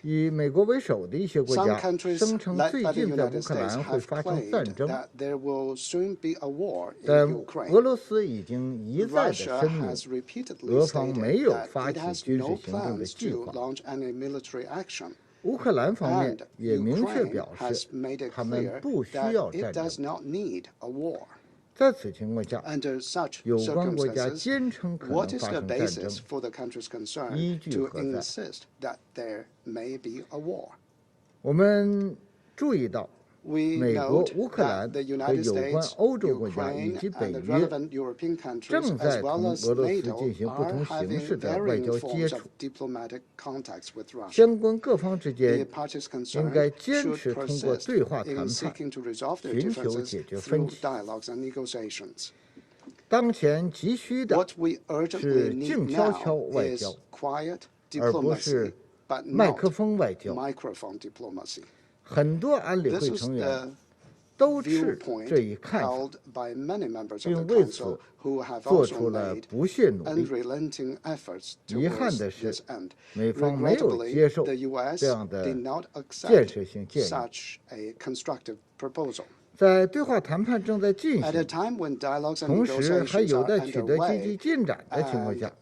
以美国为首的一些国 Some 家 countries, 声称 led 最 by the 近在乌 United 克 States, 兰会 have 发生 claimed 战争， that there will soon be a war in 但俄 Ukraine. 罗斯已经一再的 Russia 声明， has repeatedly 俄方没 stated 有 that 发 it 起 has 军 no 事行动的 plans 计 to 划。 launch any military action. 乌克兰方面 And 也明确 Ukraine 表 has 示， made it 他们 clear 不需 that 要 it 战 does 争。 not need a war. 在此情况下， Under such 有关国家 circumstances, 坚称可能 what is 发 the 生战 basis 争， for the countries concerned 依据 to 何在？ insist that there may be a war? 我们注意到， We 美国、 note 乌克 that 兰 the 和 United 有关 States, 欧洲国家以 Ukraine, 及北 and the 约 relevant European countries, 正在 as 同 well as 俄罗斯 NATO, 进行不 are 同形 having 式的外 varying 交接 forms 触 of。diplomatic contacts with Russia. 相关各方之 The 间 parties 应该 concerned 坚 should 持通过 persist 对话谈 in 判 seeking to resolve their 寻求 differences 解决分 through 歧。 dialogues and negotiations. 当前急需的 What we 是 urgently need 静悄悄 now 外 is 交， quiet 而不是 diplomacy, but 麦克 not 风外交。 microphone diplomacy. 很多安理 This 会 is 成员 the 都持 viewpoint 这一看法， held by many members of 并 the 为此 Council who have 做 also 出了 made 不懈努力。 unrelenting efforts 遗憾 towards 的是 this end. 美方没有 Regrettably, 接受 the U.S. 这样的 did not 建 accept 设性建议。 such a constructive proposal. 在对话谈判正在进 At a 行， time when dialogues and 同时还 negotiations 有 are 待取得积极 underway 进展的情况 and 下，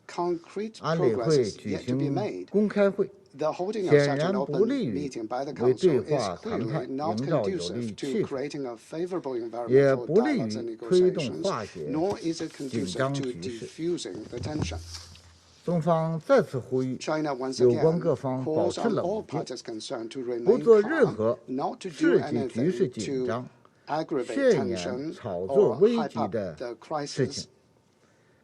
concrete 安理 progress 会 is 举 yet to be 行 made, 公开会， the holding of 显 such 然 an 不 open 利于 meeting by the 为对 Council is 话谈 clearly 判 not 营造有利 conducive 气 to 氛， creating a favorable 也 environment for 不利 dialogues and 于推动 negotiations, 化解 nor is it 紧 conducive 张 to 局势。 diffusing the tension. 中方再次呼吁 China once 有关 again 各方保 calls 持 on 冷 all 静， parties concerned to 不 remain 做任 calm, 何 not to do 刺激局势 anything 紧 to 张、 aggravate 渲 tension 染、炒作 or 危 hype 急 up 的 the 事情 crisis,，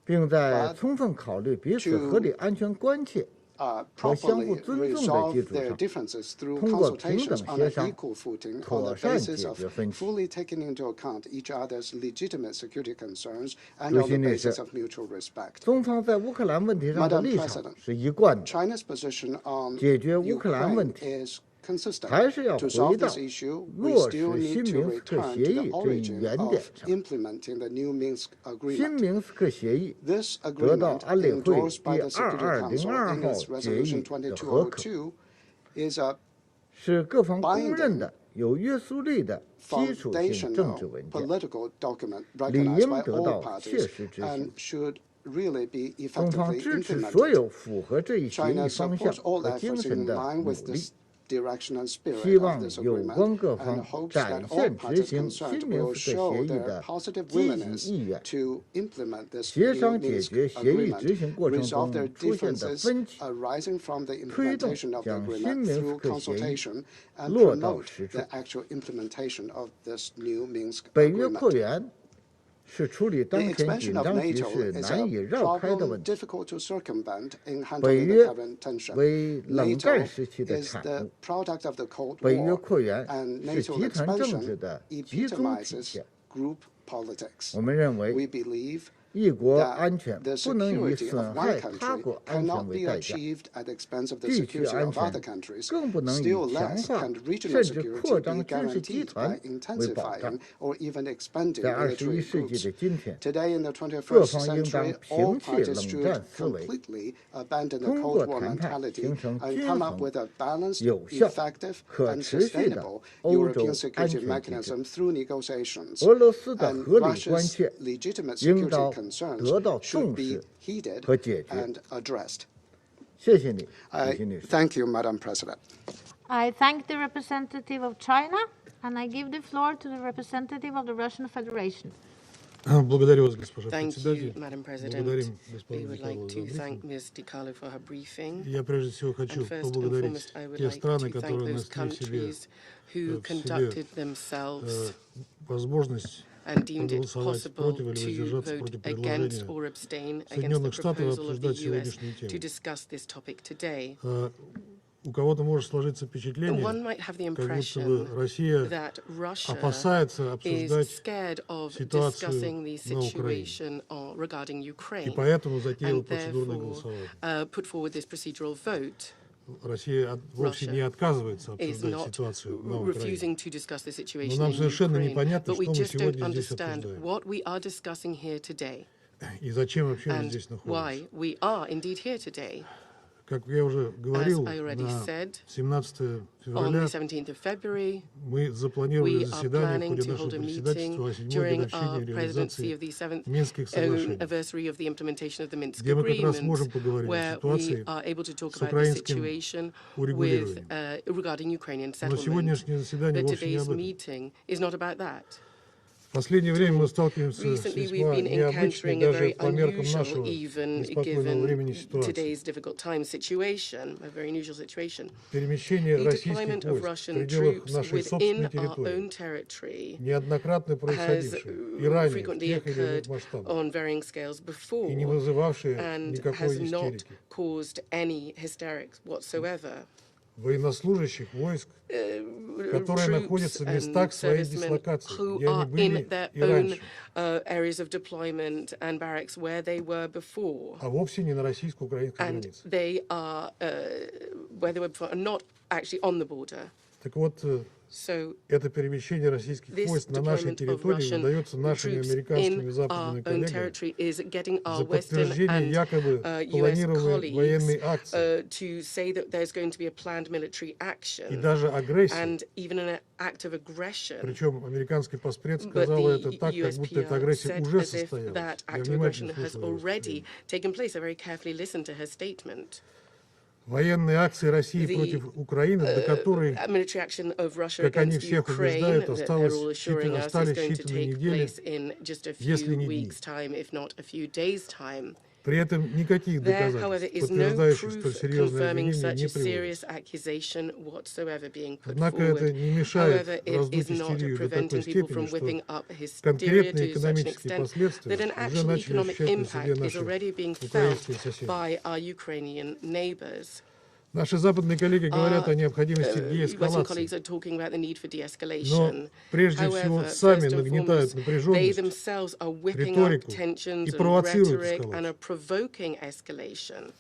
并在 but 充分考虑彼此合理安全关切和相 properly 互尊重的 resolve 基础 their 上， differences through 通过平等 consultations on 协 an 商 equal footing on 妥 the 善 basis 解 of 决分歧。 fully taking into account each other's legitimate security concerns and 主 on 席 the 女士 basis of mutual respect. 中方在乌克兰问题上的 Madam 立场 President, 是一贯的， China's position on 解决乌克兰问 Ukraine 题 is consistent. 还是要 To 回 solve 到 this issue, we 落 still 实新 need to 明斯克 return 协 to 议 the 这一 origin 原点 of 上。 implementing the new Minsk 新 agreement. 明斯克协议 This 得到 agreement, 安理会 endorsed 第 by the Security Council 2202 in 号 its 决议 Resolution 的合可， 2202, is a 是各方公认的有约束力的基础性政治 foundational 文件， political document 理 recognized 应 by 得 all 中 parties 实执 and 行。 should really be 中方 effectively 支持所 implemented. 有符合这一协议 China 方向 supports all 和精 efforts 神 in 的 line 努 with 力， this direction and 希 spirit of 望 this 有 agreement 关各 and 方 hopes 展 that all 现执 parties 行 concerned 新明 will 斯克协 show 议 their 的 positive 积极 willingness 意愿， to implement this 协 new 商解 Minsk 决协议 agreement, 执行过程 resolve 中 their 出现的 differences 分歧， arising from the 推动 implementation of the 将新 agreement 明斯 through 克协议 consultation and 落到 promote 实处。 the actual implementation of this new Minsk 北约 agreement. 扩员是处理 The 当前紧 expansion of 张局 NATO 势 is 难以 a 绕开的 problem 问题。 difficult to circumvent in 北 handling the 约 current tension. 为冷 NATO 战时期的 is 产 the 物， product of the Cold 北约 War, 扩员 and 是 NATO 集团政治 expansion 的集中体 epitomizes 现。 group politics. 我们认 We 为， believe 一国 that 安全 the 不能以 security 损 of 害 one 他 country 国安全 cannot 为 be 代价， achieved at the expense of the 地区 security 安 of other 全 countries. 更不能以 Still 强 less 化 can regional 甚至 security 扩 be 张军事集 guaranteed 团 by 为保障。 intensifying or even expanding 在 military 21世纪 groups. 的今天， Today in the 各 21st 方应当 century, all 摒弃 parties 冷 should 战思维， completely abandon the 通 Cold 过 War 谈判 mentality 形成 and 均 come up 衡、 with a balanced, 有效、 effective, 可 and 持续的 sustainable 欧洲 European 安 security 全体制。 mechanism through negotiations. 俄罗斯的 And 合理关 Russia's 切 legitimate 应 security 当 concerns 得到 should 重 be 视 heeded 和解决。 and addressed. 谢谢你，李 I 欣女士。 thank you, Madam President. I thank the representative of China, and I give the floor to the representative of the Russian Federation. Благодарю вас, госпожа Thank председатель. you, Madam President. Благодарим We госпожу would like Николову за to thank брифинг. Ms. DiCarlo for her briefing. Я прежде всего хочу And first and поблагодарить foremost, I would те like страны, to thank которые those нашли в себе countries who в conducted себе themselves возможность and deemed it проголосовать possible против или to воздержаться vote против against предложения or abstain against the Соединенных Штатов proposal of the обсуждать US сегодняшнюю to тему. discuss this topic today. У кого-то может сложиться впечатление, One might have the как будто бы impression Россия that Russia опасается is обсуждать scared of ситуацию discussing the на Украине. situation regarding И Ukraine поэтому затеяла and процедурное therefore голосование. put forward this procedural vote. Россия вовсе не отказывается Is обсуждать not ситуацию на Украине. refusing to discuss the Но situation нам in совершенно Ukraine, непонятно, but we что мы just don't сегодня здесь understand обсуждаем. what we are discussing here today И зачем вообще мы and здесь находимся. why we are indeed here today. Как я уже говорил, I already на said, 17 On февраля the 17th of February, мы запланировали we are заседание в planning ходе to нашего hold a председательства о meeting 7-й during годовщине our presidency реализации of the 7th Минских соглашений, anniversary of the implementation of the Minsk где мы как раз agreements, можем поговорить о where we ситуации are able to talk с about the украинским situation with, урегулированием. regarding Ukrainian Но settlement. сегодняшнее заседание But вовсе не today's об этом. meeting is not about that. В последнее время мы сталкиваемся с Recently, we've весьма been необычной encountering a даже very по меркам unusual, нашего even неспокойного времени given ситуации. today's difficult time situation, a very unusual situation. Перемещение The российских deployment of войск в Russian пределах troops нашей собственной within our own территории, territory неоднократно has происходившее и ранее в frequently тех или иных occurred масштабах, on varying scales before и не вызывавшее and никакой has not истерики. caused any hysterics whatsoever. Военнослужащих войск, которые находятся в Troops местах and своей servicemen дислокации, who где они are были in their и own раньше, areas of deployment and barracks where they were before. а вовсе не на российско-украинской And границе. they are, where they were before, are not actually on the border. Так вот, So это перемещение российских this войск на нашей deployment of территории Russian выдается нашими troops американскими in и our западными own коллегами territory is getting our за Western подтверждение and якобы US планируемой военной colleagues акции to say that there's going to be a planned military и action даже агрессии. and even an act of aggression. Причем американский поспред But сказала the это так, как будто эта USPR агрессия said уже as if состоялась. that Я act of внимательно aggression has слушал ее already выступление. taken place. I very carefully listened to her statement. Военные акции России против Украины, до которой, Military action of Russia как они against всех Ukraine, убеждают, that they're all остались assuring us is считанные going to take недели, place in just a если few не дни. weeks' time, if not a few days' time. При этом никаких There, however, доказательств, is no подтверждающих столь proof серьезное confirming обвинение, such не a приводится. serious accusation whatsoever being put Однако это forward. не мешает However, it is раздуть not истерию до preventing такой people from степени, whipping что up hysteria конкретные to such an экономические extent последствия that an уже actual начали economic ощущать на себе impact is наши already being felt украинские соседи. by our Ukrainian neighbors. Наши западные коллеги говорят о необходимости Western colleagues деэскалации, are talking about the need for но de-escalation. прежде всего However, сами first and нагнетают foremost, they напряженность, themselves are whipping up риторику tensions и and провоцируют rhetoric and are эскалацию. provoking escalation.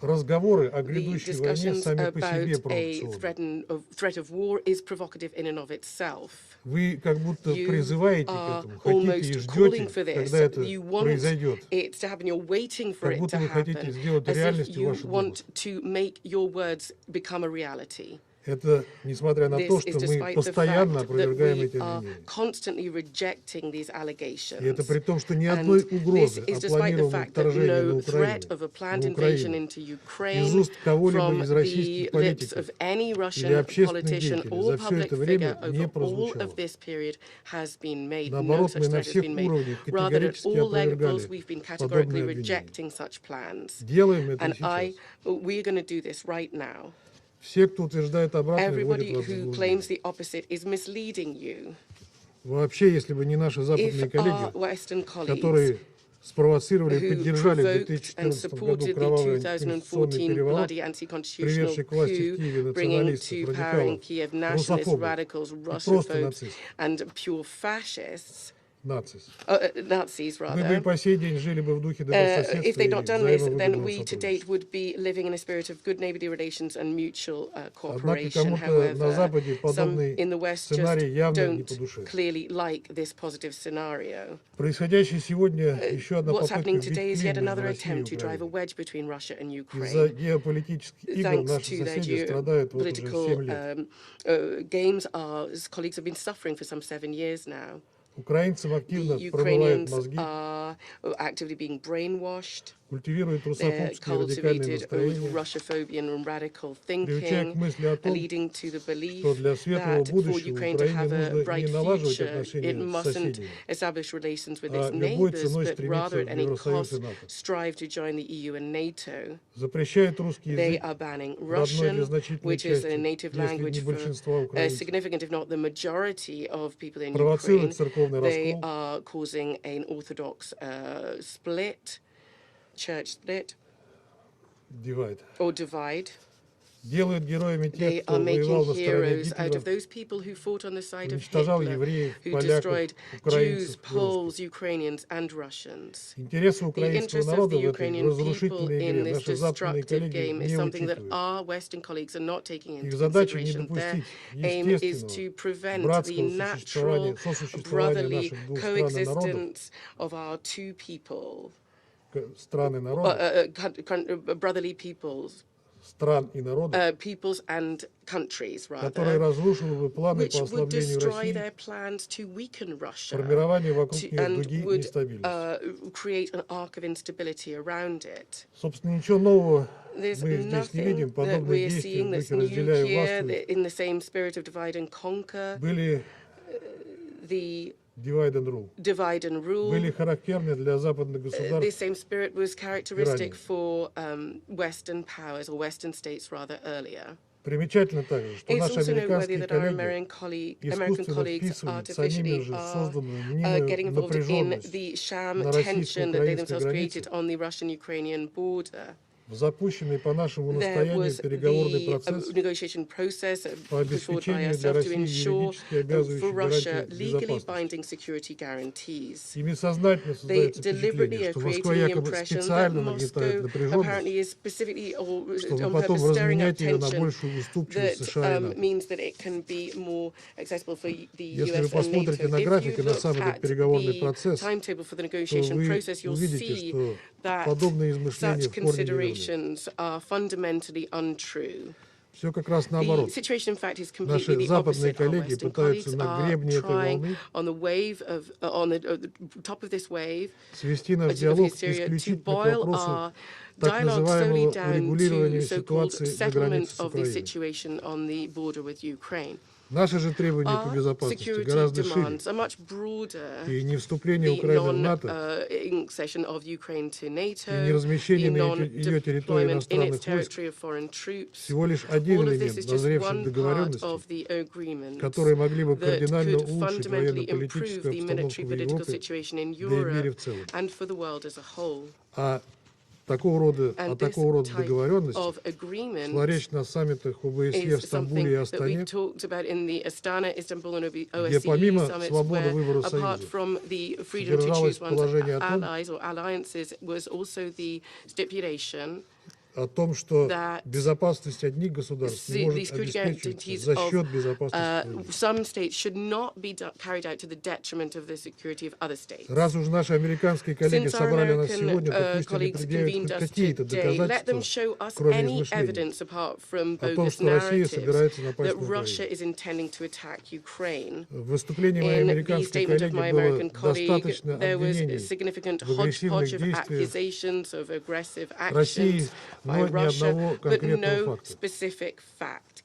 Разговоры о The грядущей войне discussions сами по себе about a провокационны. threat of war is provocative in and of itself. Вы как будто You призываете к are этому, хотите и almost calling ждете, for this. когда это You want произойдет. it to happen. You're waiting for Как it будто to вы хотите happen, сделать as if реальностью you ваши want домыслы. to make your words become a reality. Это несмотря на то, This is что мы despite the постоянно fact that опровергаем we эти are обвинения. constantly rejecting these allegations. И это при том, что ни And одной this угрозы is о despite the планированном fact that вторжении на no threat of a planned invasion Украину into из Ukraine уст кого-либо from из the российских lips политиков of any или Russian общественных politician деятелей or за все public это figure время не over all прозвучало. of this period has been made. No Наоборот, such мы на threat has всех been made. уровнях Rather, at категорически all levels, опровергали we've been подобные categorically обвинения. rejecting such plans. Делаем это And сейчас. we're going to do this right now. Все, кто утверждает обратное, вводят Everybody вас в who заблуждение. claims the opposite is misleading you. Вообще, если бы не наши западные If our коллеги, Western colleagues которые спровоцировали и who поддержали в provoked and 2014 году supported the кровавый антиконституционный 2014 переворот, bloody anti-constitutional приведший к власти в coup, Киеве bringing националистов, to power in радикалов, Kiev nationalist русофобов radicals, и просто Russophobes, нацистов, and pure fascists, Мы Nazis бы и rather. по сей день жили бы в духе If добрососедства they'd и not done this, then взаимовыгодного we to сотрудничества. date would be living in a spirit of good neighbourly relations and mutual Однако cooperation. кому-то на However, Западе some подобный in the West just сценарий явно не по don't душе. clearly like this positive scenario. Происходящее сегодня еще одна What's попытка happening вбить today is клин yet между another Россией и attempt to drive a Украиной. wedge between Russia and Из-за Ukraine. геополитических игр Thanks наши to their соседи страдают вот уже geopolitical 7 лет. games, our colleagues have been suffering for some 7 years now. Украинцам The активно промывают Ukrainians мозги, are actively being brainwashed. культивируют They're русофобские радикальные cultivated настроения, Russophobia and radical приучая к thinking, мысли о том, leading to the belief что для светлого that for будущего Ukraine to have Украине a нужно bright не налаживать future, it отношения с mustn't соседями, establish relations with а its любой neighbours, ценой but rather стремиться at в any Евросоюз cost и НАТО. strive to join the EU and NATO. Запрещает русский They язык are banning в родной или Russian, значительной which is a части, native если language не for большинства a украинцев. significant, if not the majority, of people in Ukraine. Провоцирует церковный They раскол, are causing an Orthodox split, church split, or divide. делают героями тех, They кто are воевал making на стороне heroes out Гитлера, of those people who fought on the side of уничтожал Hitler, евреев, who поляков, destroyed Jews, украинцев и Poles, русских. Ukrainians, and Russians. Интересы The украинского interests of народа the в этой Ukrainian people разрушительной игре in this наши западные destructive коллеги game is не something that учитывают. our Western colleagues are not taking Их into задача не consideration. Their допустить aim is to естественного, prevent the братского natural, сосуществования brotherly наших двух стран и народов, coexistence of our two people, стран и народов, brotherly peoples, стран и народов, peoples and countries, которые rather, разрушили бы планы which по would ослаблению destroy России, their plans to weaken Russia формирование вокруг нее and дуги would нестабильности. create an arc of instability around it. Собственно, ничего нового There's мы здесь не nothing видим. that Подобные we're действия seeing в that's духе new «разделяй и here, властвуй» in the same spirit of divide and conquer, были the divide and rule, divide and rule. были характерны для западных This государств. same spirit was characteristic ранее. for Western powers, or Western states rather, earlier. Примечательно также, что It's наши also noteworthy американские that our коллеги American искусственно colleagues вписывают самими artificially же are созданную getting мнимую involved in напряженность the sham на tension that they российско-украинской themselves created границе on the Russian-Ukrainian border. в запущенный по нашему There настоянию was переговорный the процесс negotiation process по put forward by обеспечению для ourselves to России ensure юридически for обязывающих Russia гарантий legally безопасности. binding security guarantees. Ими сознательно They создается deliberately впечатление, are что creating Москва the якобы impression that специально нагнетает Moscow напряженность, apparently is specifically or чтобы on потом purpose stirring up разменять ее на tension большую уступчивость that США и НАТО. means that it can be more accessible for the Если вы US and посмотрите на NATO. график и If you на look сам этот at переговорный the процесс, timetable for the то negotiation вы process, you'll увидите, see что that подобные измышления such в корне неверны. considerations are fundamentally untrue. Все как раз The наоборот. situation, in fact, is Наши completely the западные opposite. Our коллеги Western пытаются colleagues на are гребне этой trying волны on the wave of, on the top of this wave, свести наш of диалог hysteria, to исключительно к boil вопросу our так dialogue solely называемого down урегулирования to so-called ситуации на settlement границе с of the Украиной. situation on the border with Ukraine. Наши же требования по Our безопасности security гораздо шире, demands are much broader. и не вступление The Украины в НАТО, non-accession of Ukraine to и NATO, не размещение the на ее территории non-deployment in its иностранных войск territory of foreign troops. всего лишь один All of this элемент is just назревших one part договоренностей, of the agreement которые могли бы that кардинально could улучшить fundamentally improve военно-политическую the обстановку в military-political Европе, situation in да и в мире Europe в целом. and for the world as a whole. А такого рода And this type договоренности of agreement шла речь на саммитах ОБСЕ в is Стамбуле и something that we Астане, talked about in the Astana, Istanbul, and где OSCE помимо summits, свободы where выбора apart союзов from the freedom to содержалось choose one's положение о том, allies or alliances was also the stipulation о том, что that безопасность одних государств не the может security обеспечиваться guarantees за of счет безопасности других. some states should not be carried out to the detriment of the security of other states. Раз уж наши американские коллеги Since our собрали нас American сегодня, то пусть они colleagues предъявят convened хоть us какие-то today, let them доказательства, show us кроме any измышлений, evidence apart from о том, bogus что Россия narratives собирается напасть that на Russia Украину. is intending to attack Ukraine. В выступлении моей In the американской statement of коллеги my было American colleague, достаточно there was a обвинений significant в агрессивных hodgepodge of действиях accusations of aggressive России, actions by но ни Russia, одного but конкретного no факта. specific fact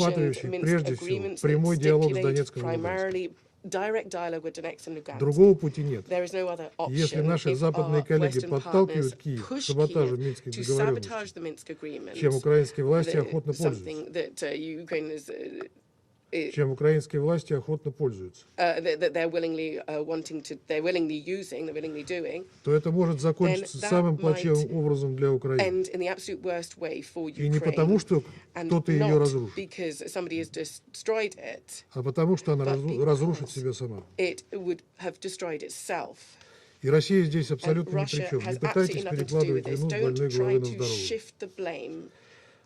предусматривающий прежде всего прямой диалог с Донецком и Луганском. direct dialogue with Donetsk and Lugansk. Другого пути нет. There is no other Если option наши if западные our коллеги Western подталкивают partners Киев к push саботажу Kiev Минских to sabotage договоренностей, the Minsk agreements, чем украинские власти охотно пользуются. something that Ukraine is Чем украинские власти охотно пользуются. that they're willingly doing, то это может закончиться самым плачевным образом для Украины. end in the absolute worst way for И не Ukraine, потому, что and кто-то ее not разрушит, because somebody has destroyed it, а потому, что она but разрушит себя сама. it would have destroyed itself. И Россия здесь And абсолютно ни при Russia чем. Не has пытайтесь absolutely nothing to do with перекладывать this. вину с больной Don't головы try на to здоровую. shift the blame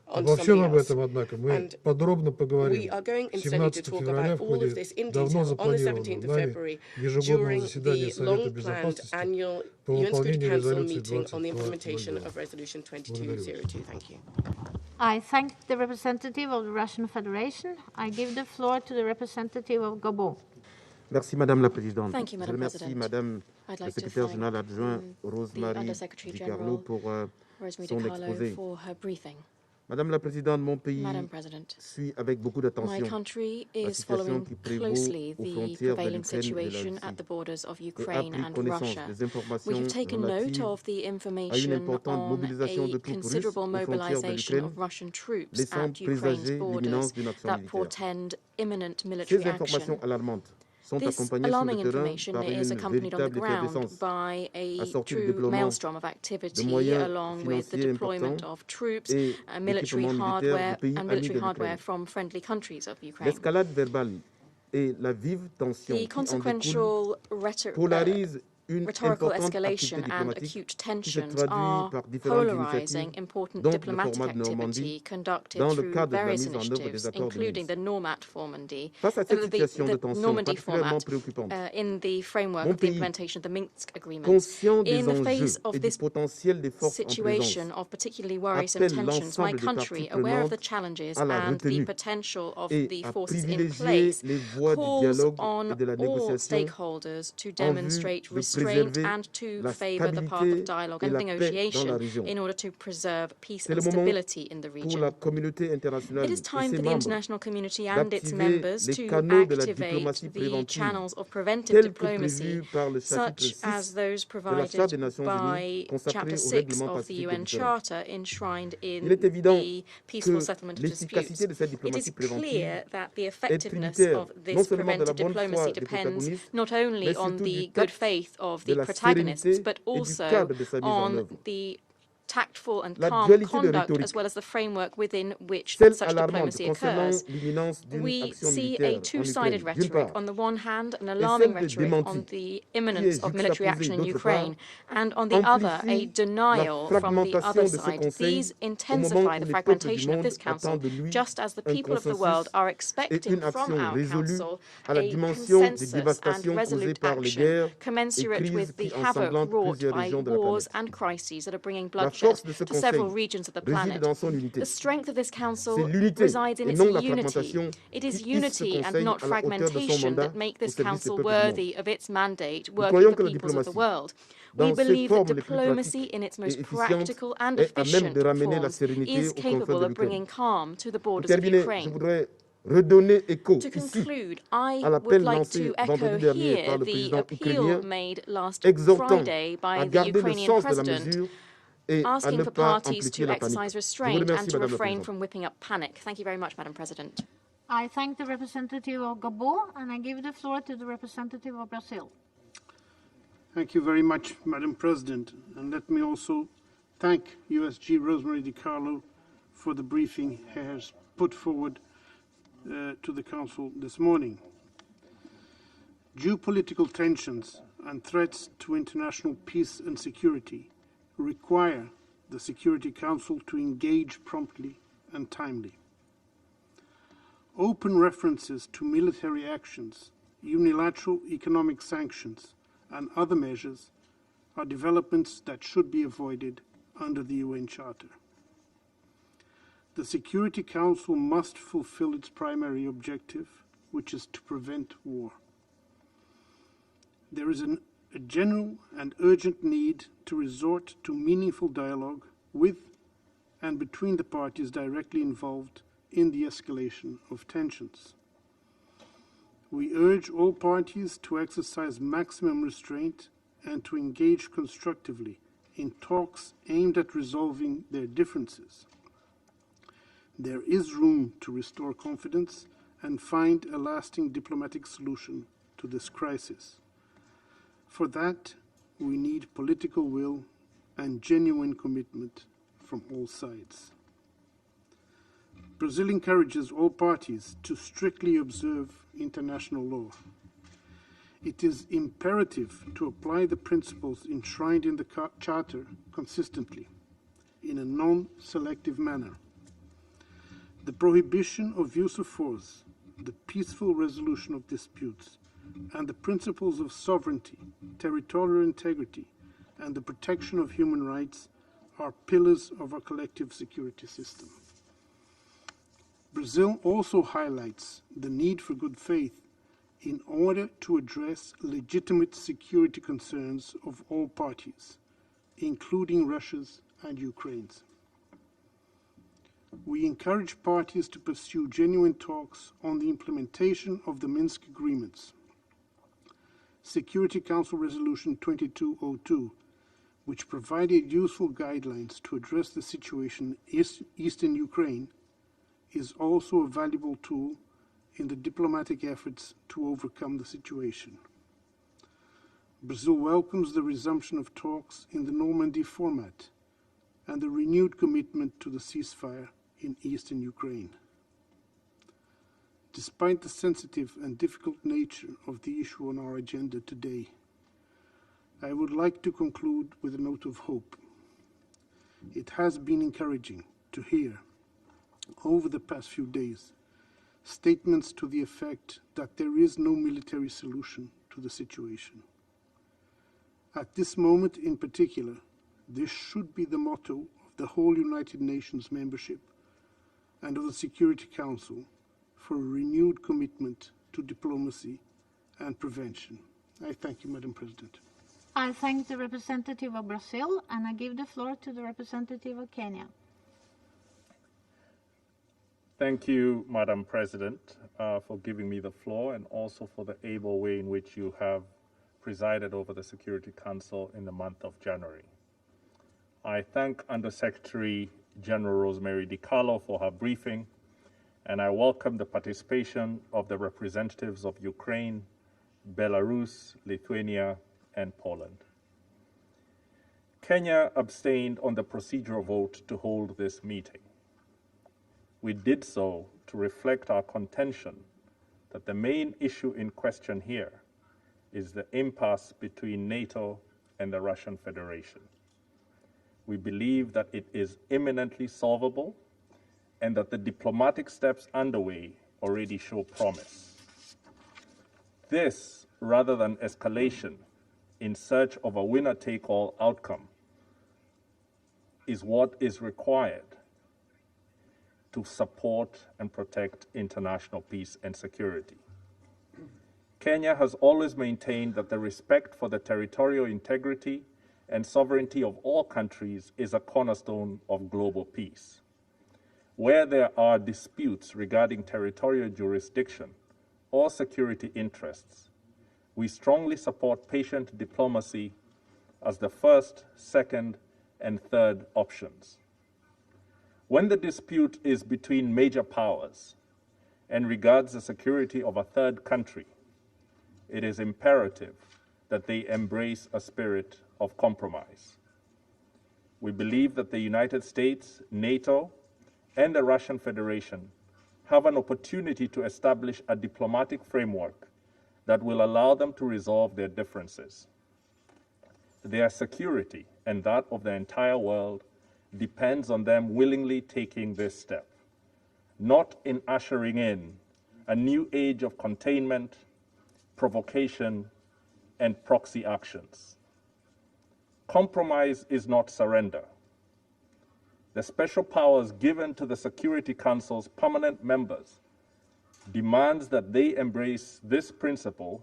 on Обо всем somebody об else. этом, однако, мы And подробно поговорим we are going instead to 17 talk февраля about в all of ходе this in давно detail on the запланированного 17th of нами February ежегодного during заседания the Совета long-planned Безопасности annual по UN Security выполнению Council резолюции meeting on the 2202. implementation of Resolution 2202. Thank you. I thank the representative of the Russian Federation. I give the floor to the representative of Gabon. Merci Madame la Présidente. Thank you, Je Madam remercie President. Madame I'd la like to Secrétaire thank générale adjointe the Rosemary Undersecretary Di Carlo General pour Rosemary son DiCarlo exposé. for her briefing. Madame la Présidente, mon pays Madam President, suit avec beaucoup my d'attention country la is situation following qui prévaut closely aux the frontières de prevailing l'Ukraine et de la situation at Russie the borders of et a Ukraine pris and connaissance Russia. des informations We have taken note relatives of the à une information importante on mobilisation de a troupes russes considerable aux frontières de mobilization l'Ukraine, of Russian troops laissant at Ukraine's présager borders l'imminence d'une action that militaire. portend imminent Ces military informations action. alarmantes sont This accompagnées sur alarming le terrain information par is une accompanied on the véritable ground effervescence by a assortie du true déploiement maelstrom of de activity moyens along with the financiers deployment importants of troops, et military d'équipements militaires hardware de pays and amis military de hardware l'Ukraine. from friendly countries of Ukraine. L'escalade verbale et la vive tension The qui en découle consequential polarisent une rhetorical importante activité escalation and diplomatique acute qui se tensions traduit are par différentes polarizing initiatives, important dont le diplomatic format de Normandie, activity conducted dans le through cadre de la various mise en œuvre des initiatives, accords de including Minsk. the Normandy Face à cette situation de the tension Normandy particulièrement format préoccupante, in the framework mon of the pays, implementation of the Minsk agreements. conscient des In the enjeux face of et du this potentiel des forces en situation présence, of particularly worrisome appelle tensions, my l'ensemble des country, parties aware of the prenantes challenges à la and the retenue potential of et the à forces in privilégier place, les voies du calls dialogue on et de la all négociation stakeholders to en vue demonstrate de restraint préserver and to la favour the path of stabilité dialogue et and la paix dans la negotiation région. in order to preserve peace C'est and le moment stability in the pour region. la communauté internationale It is et time ses for the membres international community and its d'activer members les to canaux de la activate diplomatie the préventive channels of preventive tels que diplomacy, prévus par le chapitre such as 6 those de la Charte des provided Nations by Unies consacrée Chapter au 6 règlement of the pacifique des UN différends. Charter enshrined Il in est évident the peaceful que settlement of l'efficacité disputes. de cette It is diplomatie préventive clear that the est effectiveness tributaire of non this seulement de la preventive bonne diplomacy foi des depends protagonistes, not only mais on surtout the du good tact, faith of de the la protagonists, sérénité but et du also cadre de sa mise en on œuvre. the tactful and La calm dualité de conduct, rhétorique, as well as the framework within which celle such alarmante diplomacy concernant occurs. l'imminence d'une We action see a militaire en two-sided Ukraine, d'une rhetoric. part, On the one hand, an et alarming celle de rhetoric démenti, on the qui imminence est of military juxtaposée action in d'autre part, Ukraine, and on the other, a amplifie la denial from the fragmentation other de ce side. Conseil These au moment intensify où the les peuples du fragmentation of monde this Council, attendent de lui just as the un people of the world consensus are et expecting une from action our résolue Council à la a dimension des consensus and dévastations causées resolute par les action guerres et commensurate crises with the qui havoc ensanglantent wrought plusieurs by régions de la wars planète. and crises that are bringing La bloodshed force de ce to several Conseil regions of the réside planet. dans son unité. The strength of this C'est Council l'unité resides in et its non la unity. fragmentation It qui is hisse ce unity and Conseil not à la hauteur de son fragmentation mandat that make au this service des Council peuples du monde. worthy of its mandate, Nous working croyons for que the la peoples of the diplomatie, world. We dans ses believe that formes les plus diplomacy pratiques in its et most efficientes, practical and est à même efficient de ramener la forms sérénité is aux confins capable de of bringing l'Ukraine. calm to the Pour borders of terminer, je Ukraine. voudrais redonner écho To ici conclude, à I would l'appel like lancé to echo vendredi dernier here par le the président appeal ukrainien, made last exhortant Friday by à the garder le Ukrainian sens de la president, mesure et à asking ne for pas parties amplifier to la panique. exercise Je vous restraint remercie, and to Madame la refrain Présidente. from whipping up panic. Thank you very much, Madam President. I thank the representative of Gabon, and I give the floor to the representative of Brazil. Thank you very much, Madam President. And let me also thank USG Rosemary DiCarlo for the briefing he has put forward to the Council this morning. Geopolitical tensions and threats to international peace and security require the Security Council to engage promptly and timely. Open references to military actions, unilateral economic sanctions, and other measures are developments that should be avoided under the UN Charter. The Security Council must fulfill its primary objective, which is to prevent war. There is a general and urgent need to resort to meaningful dialogue with and between the parties directly involved in the escalation of tensions. We urge all parties to exercise maximum restraint and to engage constructively in talks aimed at resolving their differences. There is room to restore confidence and find a lasting diplomatic solution to this crisis. For that, we need political will and genuine commitment from all sides. Brazil encourages all parties to strictly observe international law. It is imperative to apply the principles enshrined in the Charter consistently, in a non-selective manner. The prohibition of use of force, the peaceful resolution of disputes, and the principles of sovereignty, territorial integrity, and the protection of human rights are pillars of our collective security system. Brazil also highlights the need for good faith in order to address legitimate security concerns of all parties, including Russia's and Ukraine's. We encourage parties to pursue genuine talks on the implementation of the Minsk agreements. Security Council Resolution 2202, which provided useful guidelines to address the situation in eastern Ukraine, is also a valuable tool in the diplomatic efforts to overcome the situation. Brazil welcomes the resumption of talks in the Normandy format and the renewed commitment to the ceasefire in eastern Ukraine. Despite the sensitive and difficult nature of the issue on our agenda today, I would like to conclude with a note of hope. It has been encouraging to hear, over the past few days, statements to the effect that there is no military solution to the situation. At this moment in particular, this should be the motto of the whole United Nations membership and of the Security Council for a renewed commitment to diplomacy and prevention. I thank you, Madam President. I thank the representative of Brazil, and I give the floor to the representative of Kenya. Thank you, Madam President, for giving me the floor, and also for the able way in which you have presided over the Security Council in the month of January. I thank Under-Secretary General Rosemary DiCarlo for her briefing, and I welcome the participation of the representatives of Ukraine, Belarus, Lithuania, and Poland. Kenya abstained on the procedural vote to hold this meeting. We did so to reflect our contention that the main issue in question here is the impasse between NATO and the Russian Federation. We believe that it is imminently solvable and that the diplomatic steps underway already show promise. This, rather than escalation in search of a winner-take-all outcome, is what is required to support and protect international peace and security. Kenya has always maintained that the respect for the territorial integrity and sovereignty of all countries is a cornerstone of global peace. Where there are disputes regarding territorial jurisdiction or security interests, we strongly support patient diplomacy as the first, second, and third options. When the dispute is between major powers and regards the security of a third country, it is imperative that they embrace a spirit of compromise. We believe that the United States, NATO, and the Russian Federation have an opportunity to establish a diplomatic framework that will allow them to resolve their differences. Their security and that of the entire world depends on them willingly taking this step, not in ushering in a new age of containment, provocation, and proxy actions. Compromise is not surrender. The special powers given to the Security Council's permanent members demands that they embrace this principle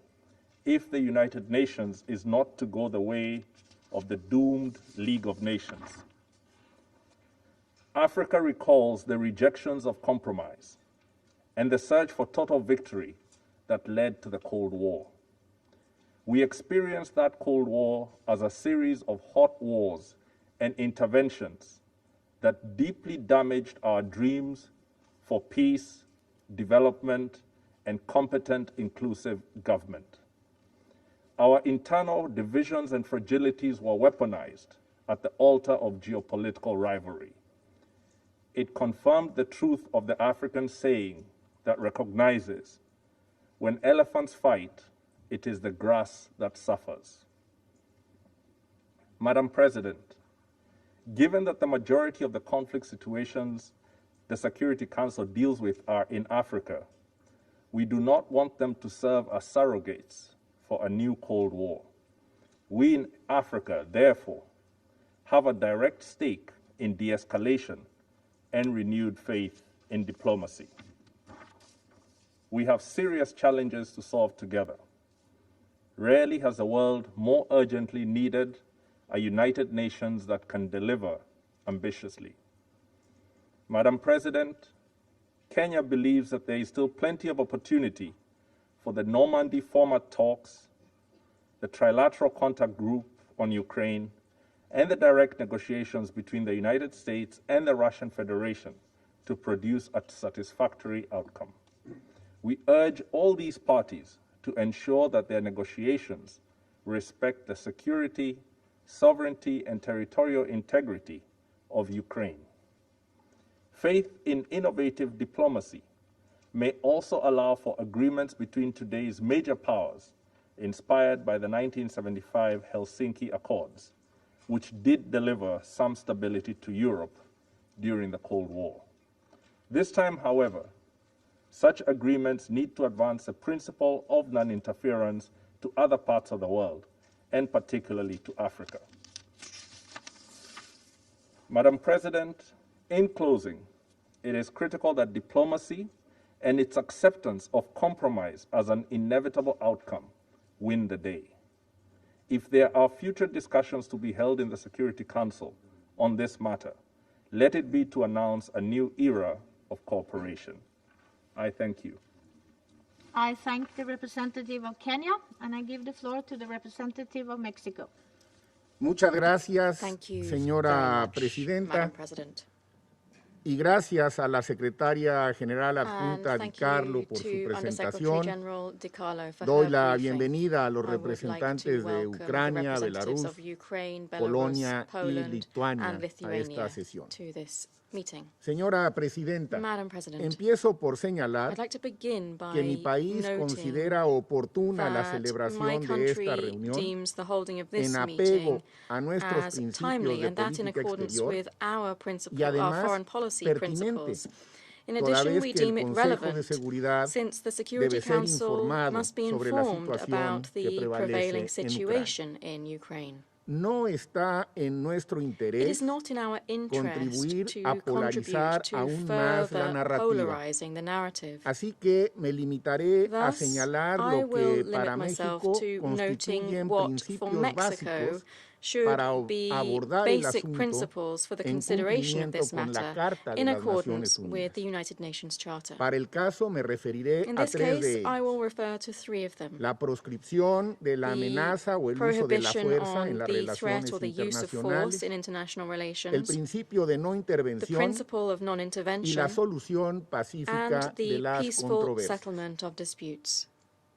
if the United Nations is not to go the way of the doomed League of Nations. Africa recalls the rejections of compromise and the search for total victory that led to the Cold War. We experienced that Cold War as a series of hot wars and interventions that deeply damaged our dreams for peace, development, and competent, inclusive government. Our internal divisions and fragilities were weaponized at the altar of geopolitical rivalry. It confirmed the truth of the African saying that recognizes, when elephants fight, it is the grass that suffers. Madam President, given that the majority of the conflict situations the Security Council deals with are in Africa, we do not want them to serve as surrogates for a new Cold War. We in Africa, therefore, have a direct stake in de-escalation and renewed faith in diplomacy. We have serious challenges to solve together. Rarely has the world more urgently needed a United Nations that can deliver ambitiously. Madam President, Kenya believes that there is still plenty of opportunity for the Normandy format talks, the Trilateral Contact Group on Ukraine, and the direct negotiations between the United States and the Russian Federation to produce a satisfactory outcome. We urge all these parties to ensure that their negotiations respect the security, sovereignty, and territorial integrity of Ukraine. Faith in innovative diplomacy may also allow for agreements between today's major powers, inspired by the 1975 Helsinki Accords, which did deliver some stability to Europe during the Cold War. This time, however, such agreements need to advance the principle of non-interference to other parts of the world, and particularly to Africa. Madam President, in closing, it is critical that diplomacy and its acceptance of compromise as an inevitable outcome win the day. If there are future discussions to be held in the Security Council on this matter, let it be to announce a new era of cooperation. I thank you. I thank the representative of Kenya, and I give the floor to the representative of Mexico. Muchas gracias, Thank you señora very much, presidenta, Madam President. y gracias a la secretaria general And adjunta Di thank Carlo you por su to Undersecretary presentación. General Di Carlo for Doy her la briefing. bienvenida a los I would like to representantes de welcome the Ucrania, representatives Belarus, of Ukraine, Belarus, Polonia y Poland, Lituania and a Lithuania esta sesión. to this meeting. Señora presidenta, Madam President, empiezo por señalar I'd like to begin by que mi país noting considera oportuna la that my celebración de esta country reunión deems the holding of this en meeting apego a nuestros as principios timely, de and that in política accordance exterior with our y our además foreign policy pertinente, principles. In toda addition, vez we que el deem it Consejo de relevant Seguridad since the Security debe ser Council informado must be sobre la informed situación about que the prevailing prevalece en Ucrania. situation in Ukraine. No está en nuestro It interés is not in our interest contribuir to a polarizar contribute to aún más la further narrativa. polarizing the narrative. Así que me limitaré a Thus, señalar I lo will que para limit myself México to constituyen noting what for principios Mexico básicos should para be abordar el basic asunto principles for the en consideration of cumplimiento this con la matter Carta de in las accordance Naciones with Unidas. the United Nations Charter. Para el caso me referiré In a this tres case, de I ellos. will refer to three of them. La proscripción de la The amenaza o el uso de la prohibition fuerza en on las the relaciones threat or the use of force internacionales, in international el relations, principio de no the intervención principle of y non-intervention, la solución pacífica and de the las peaceful controversias. settlement of disputes.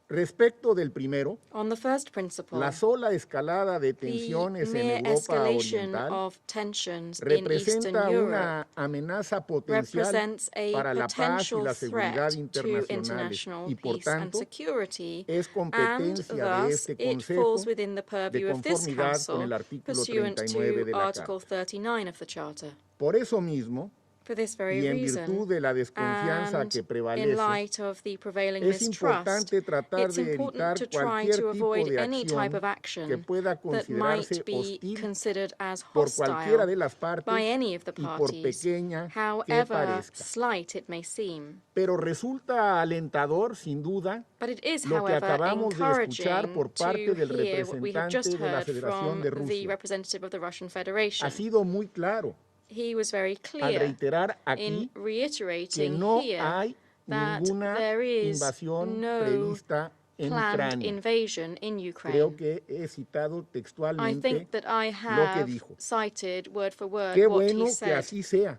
Respecto del primero, On the first principle, la sola escalada de the tensiones en mere Europa escalation Oriental of tensions in representa Eastern Europe una amenaza potencial represents a para la paz y potential la threat seguridad to internacionales international y por peace and tanto security, es and competencia de thus este it Consejo falls within the de purview of this conformidad con Council el artículo pursuant 39 to de la Article Carta. 39 of the Charter. Por eso mismo, For this very y en reason, virtud de la desconfianza and que in prevalece, light of the prevailing es mistrust, importante tratar it's de important evitar to try cualquier to tipo avoid de any type acción of que action pueda that considerarse might be hostil considered as por cualquiera hostile de las partes by any of the y por parties, pequeña que however parezca. slight it may seem. Pero resulta alentador, sin duda, But it is, lo que however, acabamos de escuchar encouraging por parte to del hear what we have just representante de la heard Federación from de the Rusia. representative of the Russian Federation. Ha sido muy claro He was very al clear reiterar in aquí que reiterating no here hay that ninguna there is invasión no prevista en planned Ucrania. invasion in Creo Ukraine. que he citado I textualmente think that I lo que have dijo. cited word for word Qué what bueno he que said. así sea.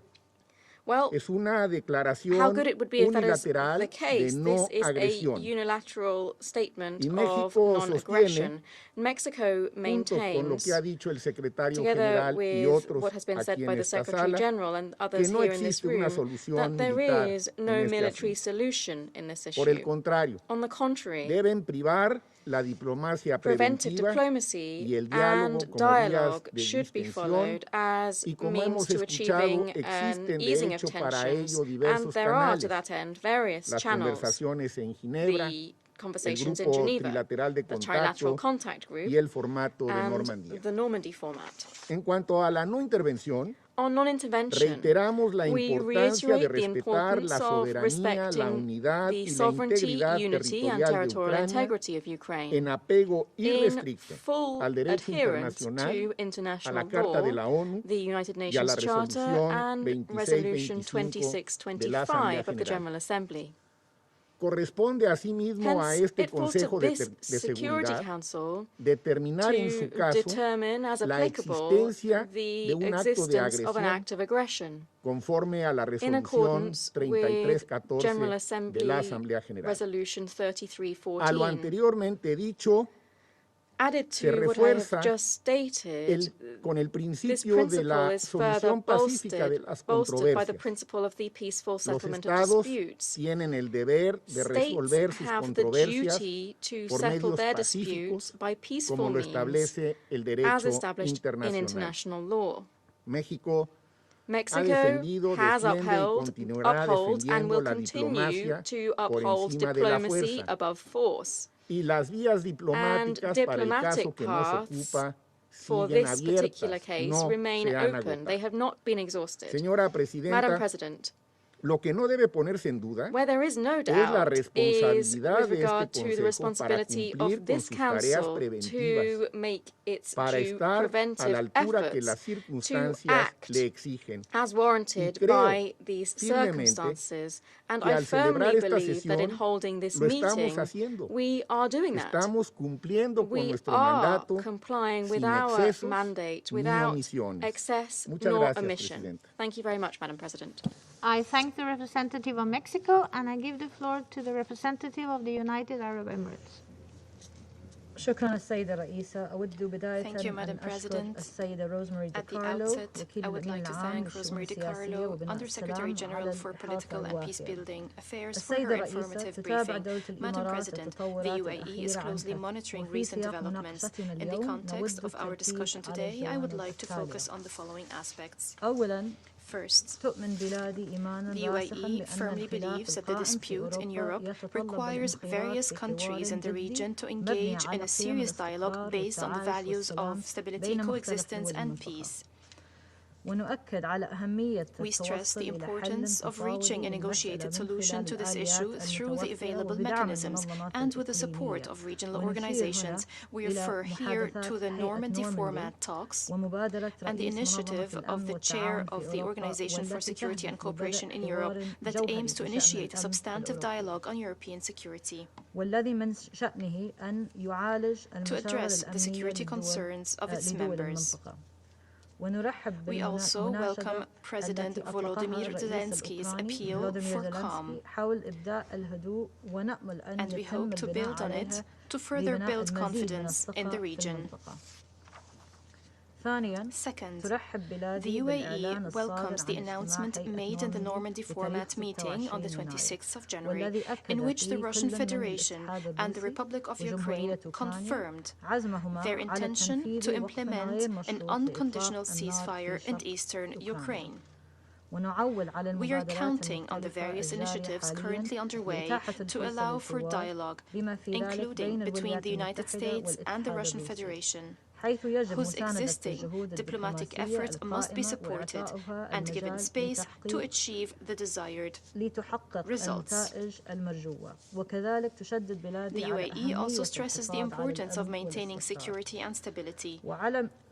Well, Es una how declaración good it would be if that is unilateral the de case. no This is a agresión. unilateral statement Y of México non-aggression. sostiene, Mexico junto con lo maintains, que ha dicho el secretario together general y with otros what has been aquí said en by the esta Secretary sala, General and que others no here in this existe una room, solución that there militar is en no este military asunto. solution in this Por el issue. contrario, On the contrary, deben privar la diplomacia preventive preventiva diplomacy y el diálogo and como vías dialogue de should be distensión, followed as y como means hemos to escuchado, achieving an existen de easing of hecho para tensions, ello and diversos there are to canales, that end various las channels, conversaciones en Ginebra, the el conversations in grupo Geneva, trilateral de the trilateral contacto contact group, y el formato de and Normandía. the Normandy format. En cuanto a la no intervención, On non-intervention, reiteramos la we importancia de reiterate the respetar la importance of soberanía, la respecting unidad the y la sovereignty, integridad unity, and territorial de territorial Ucrania integrity of Ukraine en apego in irrestricto full al derecho adherence internacional, to a international la Carta de law, la ONU the United y a la Nations Charter, Resolución and Resolution 2625 de la Asamblea 2625 of the General. General Assembly. Corresponde asimismo a Hence, este it falls to Consejo de, this de Security Seguridad Council determinar en to su caso determine as la applicable existencia the de un acto de existence of an agresión act of aggression conforme a la in Resolución accordance with 3314 General de la Assembly Asamblea General. Resolution A lo 3314. anteriormente dicho, Added se to what I have refuerza just stated, con el this principio de principle la is further solución pacífica de las bolstered by the controversias. principle of the peaceful Los settlement of estados disputes. tienen el deber de resolver States sus have the controversias duty to por settle medios their pacíficos, disputes by peaceful como lo means, establece el as derecho established in internacional. international law. México ha Mexico defendido, has defiende y upheld, continuará upholds, and defendiendo will la continue diplomacia to por uphold encima de la diplomacy fuerza. above force. Y las vías And diplomáticas para el caso diplomatic que nos paths ocupa for siguen this particular abiertas, case no remain se han open. They agotado. have not been exhausted. Señora Madam Presidenta, President, lo que no debe ponerse en duda where there is no es la doubt is responsabilidad with de regard este to the Consejo para responsibility cumplir of con this sus tareas Council preventivas, to make its para due estar a preventive la altura que efforts las to circunstancias act le exigen. as warranted Y creo by these firmemente circumstances. And que I al firmly celebrar esta believe that in sesión holding this lo estamos meeting, haciendo. we are doing that. Estamos cumpliendo con We nuestro are mandato complying with sin our excesos mandate ni without omisiones. excess Muchas nor gracias, omission. Presidenta. Thank you very much, Madam President. I thank the representative of Mexico, and I give the floor to the representative of the United Arab Emirates. شكرا السيدة الرئيسة. أود بداية Thank you, Madam أن أشكر President. السيدة روزماري At the ديكارلو outset, وكيل I would الأمين like to العام thank للشؤون Rosemary السياسية DiCarlo, وبناء Undersecretary السلام General على for الإحاطة Political and الوافية. Peacebuilding Affairs, for السيدة her الرئيسة informative تتابع briefing. دولة Madam الإمارات President, the التطورات UAE is الأخيرة عن closely كثب. monitoring وفي recent سياق developments. مناقشتنا In the اليوم context نود of our discussion التركيز على today, I would الجوانب like to التالية. focus on the following aspects. أولاً First, تؤمن بلادي إيمانا the راسخا UAE بأن firmly الخلاف believes that the القائم في dispute in أوروبا Europe يتطلب requires الانخراط various في countries in the حوار region to جدي engage مبني in على a قيم serious dialogue الاستقرار based on the والتعايش values والسلام of stability, بين مختلف coexistence, دول and المنطقة. peace. ونؤكد على أهمية We stress التوصل the إلى حل importance of reaching a تفاوضي negotiated للمسألة من solution خلال to this الآليات issue through the المتوفرة available وبدعم mechanisms المنظمات and with the support الإقليمية. of regional ونشير organizations. هنا We إلى refer here محادثات to the هيئة Normandy نورماندي format talks ومبادرة and the رئيس initiative منظمة of الأمن the chair والتعاون of في the أوروبا Organization for والتي Security and تهدف Cooperation in لبدء Europe حوار that جوهري aims to بشأن initiate a الأمن substantive الأوروبي. dialogue on European security. والذي من شأنه أن يعالج To المشاغل address the الأمنية security concerns of its لدول members. المنطقة. ونرحب We also welcome بالمناشدة President التي أطلقها Volodymyr الرئيس Zelensky's الأوكراني appeal فلوديمير for calm, زيلينسكي حول إبداء الهدوء ونأمل أن and we يتم hope to البناء build on it عليها to further ببناء build المزيد من confidence in the الثقة في region. المنطقة. ثانياً Second, ترحب the بلادي بالإعلان UAE welcomes الصادر the عن announcement اجتماع made هيئة in the نورماندي Normandy format بتاريخ meeting on the 26 26th of January, والذي in أكد which the فيه Russian كل من Federation الاتحاد and the الروسي Republic of Ukraine وجمهورية أوكرانيا confirmed عزمهما their على intention to تنفيذ وقف implement غير an مشروط unconditional لإطلاق النار ceasefire في in شرق eastern أوكرانيا. Ukraine. ونعول على We are المبادرات counting on the المختلفة various الجارية initiatives حالياً currently underway لإتاحة to الفرصة allow for للحوار dialogue, بما في ذلك including بين between الولايات the United المتحدة States and the والاتحاد Russian الروسي Federation, whose existing diplomatic efforts must be supported and given space to achieve the desired results. The UAE also stresses the importance of maintaining security and stability,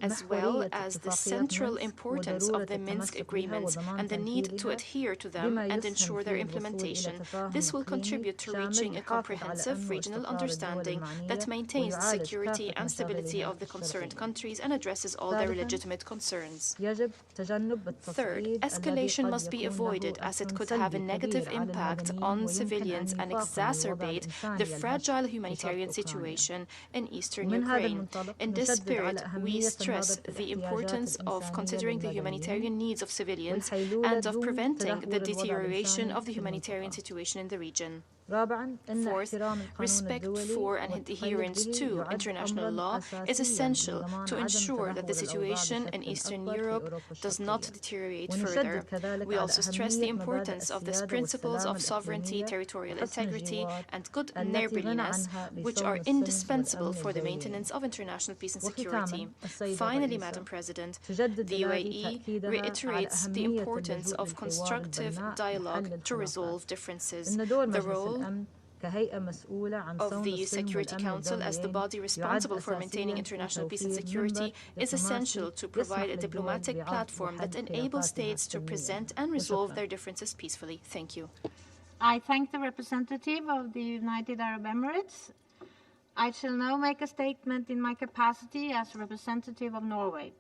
as well as the central importance of the Minsk agreements and the need to adhere to them and ensure their implementation. This will contribute to reaching a comprehensive regional understanding that maintains the security and stability of the concerned countries and addresses all their legitimate concerns. Third, escalation must be avoided as it could have a negative impact on civilians and exacerbate the fragile humanitarian situation in eastern Ukraine. In this spirit, we stress the importance of considering the humanitarian needs of civilians and of preventing the deterioration of the humanitarian situation in the region. Fourth, respect for and adherence to international law is essential to ensure that the situation in Eastern Europe does not deteriorate further. We also stress the importance of these principles of sovereignty, territorial integrity, and good neighborliness, which are indispensable for the maintenance of international peace and security. Finally, Madam President, the UAE reiterates the importance of constructive dialogue to resolve differences. The role of the Security Council as the body responsible for maintaining international peace and security is essential to provide a diplomatic platform that enables states to present and resolve their differences peacefully. Thank you. I thank the representative of the United Arab Emirates. I shall now make a statement in my capacity as representative of Norway.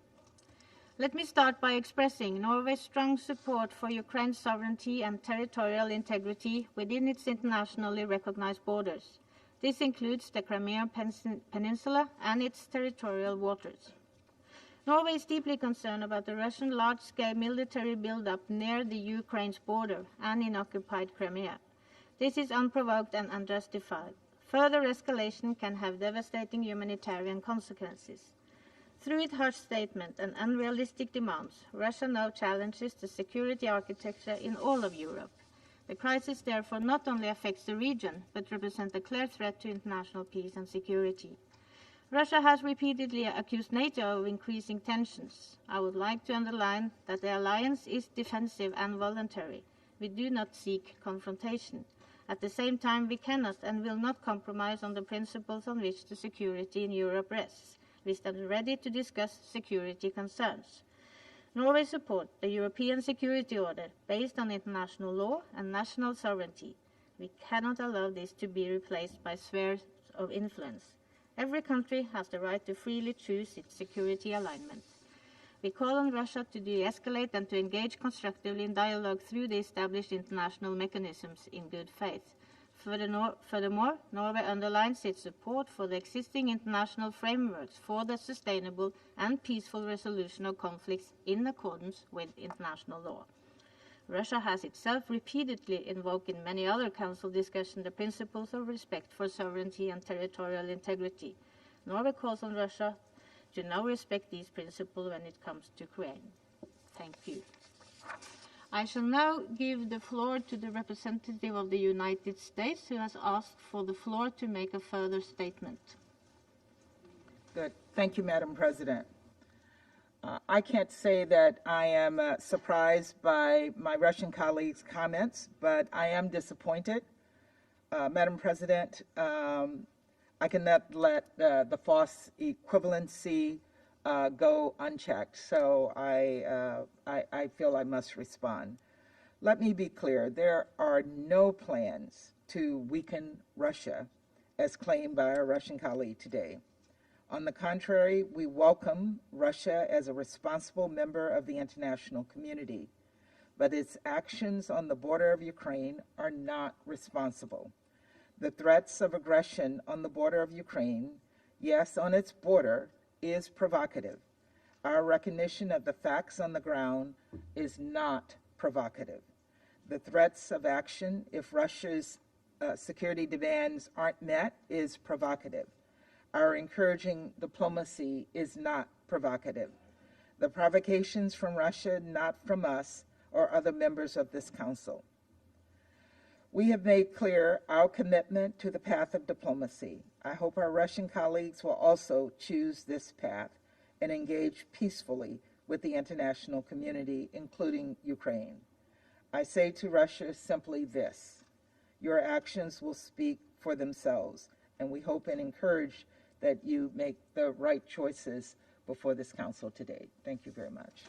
Let me start by expressing Norway's strong support for Ukraine's sovereignty and territorial integrity within its internationally recognized borders. This includes the Crimean Peninsula and its territorial waters. Norway is deeply concerned about the Russian large-scale military buildup near the Ukraine's border and in occupied Crimea. This is unprovoked and unjustified. Further escalation can have devastating humanitarian consequences. Through its harsh statement and unrealistic demands, Russia now challenges the security architecture in all of Europe. The crisis therefore not only affects the region, but represents a clear threat to international peace and security. Russia has repeatedly accused NATO of increasing tensions. I would like to underline that the alliance is defensive and voluntary. We do not seek confrontation. At the same time, we cannot and will not compromise on the principles on which the security in Europe rests. We stand ready to discuss security concerns. Norway supports the European Security Order based on international law and national sovereignty. We cannot allow this to be replaced by spheres of influence. Every country has the right to freely choose its security alignment. We call on Russia to de-escalate and to engage constructively in dialogue through the established international mechanisms in good faith. Furthermore, Norway underlines its support for the existing international frameworks for the sustainable and peaceful resolution of conflicts in accordance with international law. Russia has itself repeatedly invoked in many other Council discussions the principles of respect for sovereignty and territorial integrity. Norway calls on Russia to now respect these principles when it comes to Ukraine. Thank you. I shall now give the floor to the representative of the United States, who has asked for the floor to make a further statement. Good. Thank you, Madam President. I can't say that I am surprised by my Russian colleagues' comments, but I am disappointed. Madam President, I cannot let the false equivalency go unchecked, so I feel I must respond. Let me be clear, there are no plans to weaken Russia, as claimed by our Russian colleague today. On the contrary, we welcome Russia as a responsible member of the international community, but its actions on the border of Ukraine are not responsible. The threats of aggression on the border of Ukraine, yes, on its border, is provocative. Our recognition of the facts on the ground is not provocative. The threats of action, if Russia's security demands aren't met, is provocative. Our encouraging diplomacy is not provocative. The provocations from Russia, not from us or other members of this Council. We have made clear our commitment to the path of diplomacy. I hope our Russian colleagues will also choose this path. and engage peacefully with the international community, including Ukraine. I say to Russia simply this: your actions will speak for themselves, and we hope and encourage that you make the right choices before this council today. Thank you very much.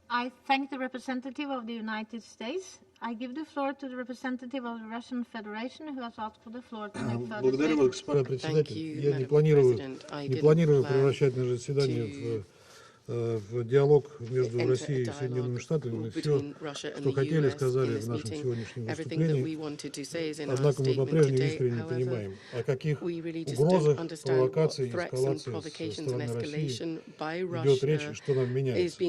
I thank the representative of the United States. I give the floor to the representative of the Russian Federation, who has asked for the floor to make further Благодарю вас, statements. господин председатель. Я не планирую превращать наше заседание в диалог между Россией и Соединенными Штатами. Мы все, что хотели, сказали в нашем сегодняшнем выступлении. Однако мы по-прежнему искренне понимаем, о каких угрозах, провокациях, эскалации со стороны России идет речь и что нам меняется.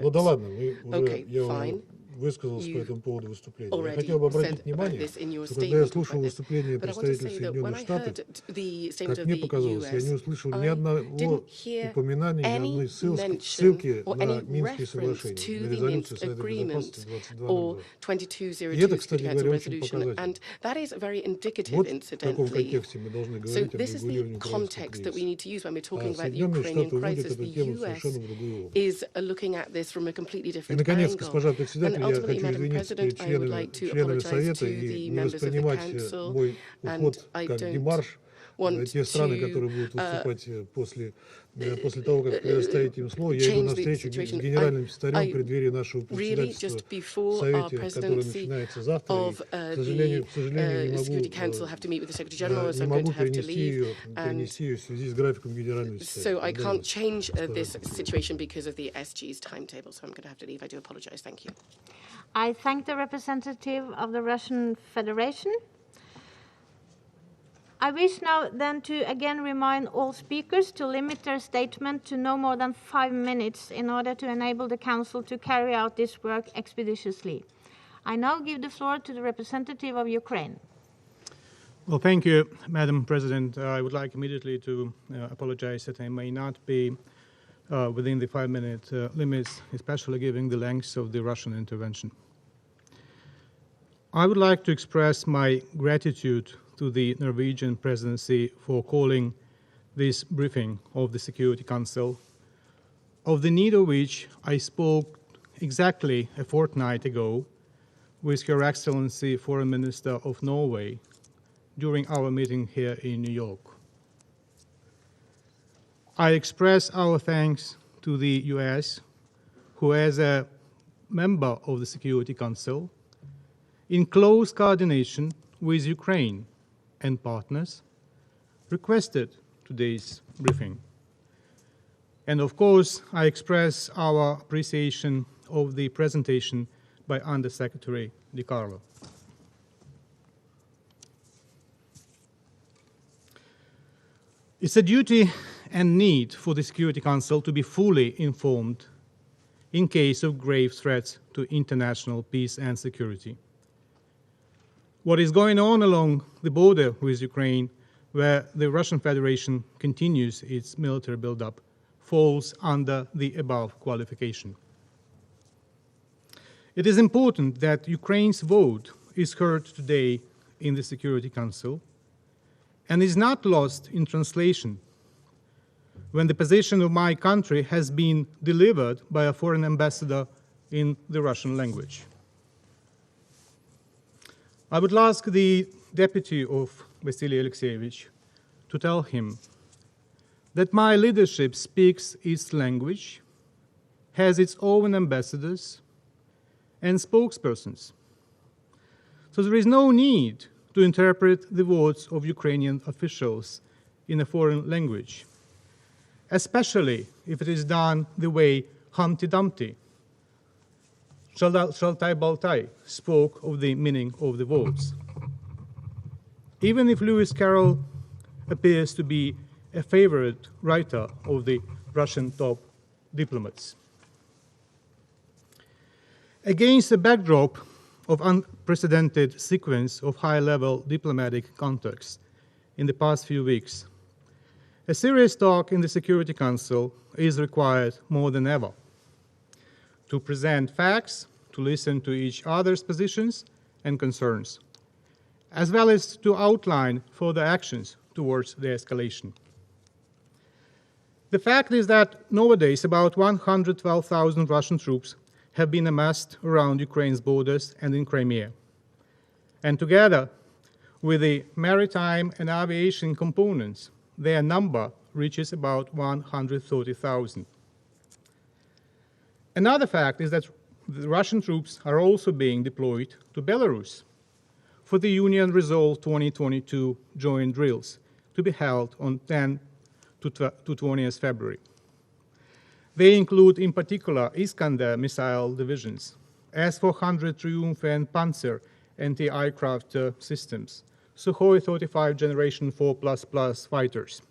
Но да ладно, я уже высказался по этому поводу выступления. Я хотел бы обратить внимание, что когда я слушал выступление представителей Соединенных Штатов, как мне показалось, я не услышал ни одного упоминания, ни одной ссылки на Минские соглашения, на резолюцию Совета Безопасности 2202. И это, кстати говоря, очень показательно. Вот в таком контексте мы должны говорить об регулировании украинского кризиса. А Соединенные Штаты уводят эту тему совершенно в другую область. И, наконец, госпожа председатель, я хочу извиниться перед членами Совета и не воспринимать мой уход как демарш. Те страны, которые будут выступать после того, как предоставить им слово, я иду навстречу с генеральным секретарем в преддверии нашего председательства в Совете, который начинается завтра. И, к сожалению, не могу перенести ее в связи с графиком генерального секретаря. So I can't change this situation because of the SG's timetable, so I'm going to have to leave. I do apologize. Thank you. I thank the representative of the Russian Federation. I wish now then to again remind all speakers to limit their statement to no more than 5 minutes in order to enable the Council to carry out this work expeditiously. I now give the floor to the representative of Ukraine. Well, thank you, Madam President. I would like immediately to apologize that I may not be within the 5-minute limits, especially given the length of the Russian intervention. I would like to express my gratitude to the Norwegian presidency for calling this briefing of the Security Council, of the need of which I spoke exactly a fortnight ago with Her Excellency Foreign Minister of Norway during our meeting here in New York. I express our thanks to the US, who as a member of the Security Council, in close coordination with Ukraine and partners, requested today's briefing. And of course, I express our appreciation of the presentation by Undersecretary Di Carlo. It's a duty and need for the Security Council to be fully informed in case of grave threats to international peace and security. What is going on along the border with Ukraine, where the Russian Federation continues its military buildup, falls under the above qualification. It is important that Ukraine's vote is heard today in the Security Council and is not lost in translation when the position of my country has been delivered by a foreign ambassador in the Russian language. I would ask the deputy of Vasily Alexeyevich to tell him that my leadership speaks its language, has its own ambassadors and spokespersons. So there is no need to interpret the words of Ukrainian officials in a foreign language, especially if it is done the way Humpty Dumpty, Shaltai Baltai, spoke of the meaning of the words. Even if Lewis Carroll appears to be a favorite writer of the Russian top diplomats. Against the backdrop of unprecedented sequence of high-level diplomatic contacts in the past few weeks, a serious talk in the Security Council is required more than ever to present facts, to listen to each other's positions and concerns, as well as to outline further actions towards the escalation. The fact is that nowadays about 112,000 Russian troops have been amassed around Ukraine's borders and in Crimea. And together with the maritime and aviation components, their number reaches about 130,000. Another fact is that the Russian troops are also being deployed to Belarus for the Union Resolve 2022 joint drills to be held on 10 to 20th February. They include, in particular, Iskander missile divisions, S-400 Triumph and Panzer anti-aircraft systems, Sukhoi 35 Generation 4++ fighters.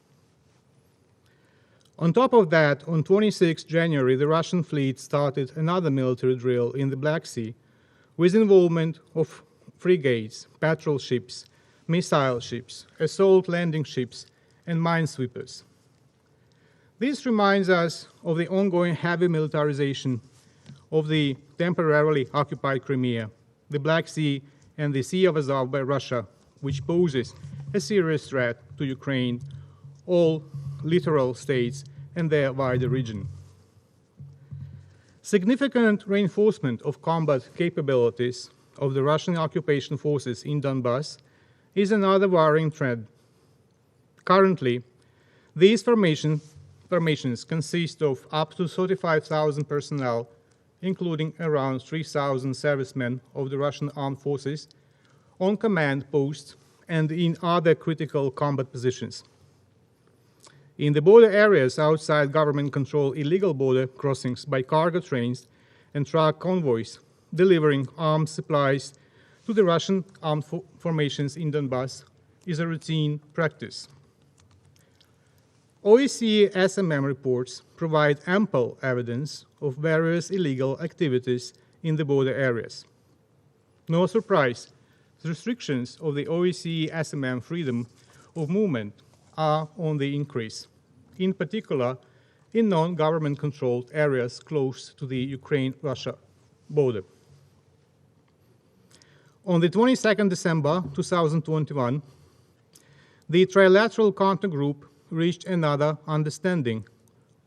On top of that, on 26 January, the Russian fleet started another military drill in the Black Sea with involvement of frigates, patrol ships, missile ships, assault landing ships, and minesweepers. This reminds us of the ongoing heavy militarization of the temporarily occupied Crimea, the Black Sea, and the Sea of Azov by Russia, which poses a serious threat to Ukraine, all littoral states, and their wider region. Significant reinforcement of combat capabilities of the Russian occupation forces in Donbass is another worrying trend. Currently, these formations consist of up to 35,000 personnel, including around 3,000 servicemen of the Russian armed forces, on command posts and in other critical combat positions. In the border areas outside government-controlled illegal border crossings by cargo trains and truck convoys delivering arms supplies to the Russian armed formations in Donbass is a routine practice. OSCE SMM reports provide ample evidence of various illegal activities in the border areas. No surprise, the restrictions of the OSCE SMM freedom of movement are on the increase, in particular in non-government-controlled areas close to the Ukraine-Russia border. On the 22nd December 2021, the Trilateral Contact Group reached another understanding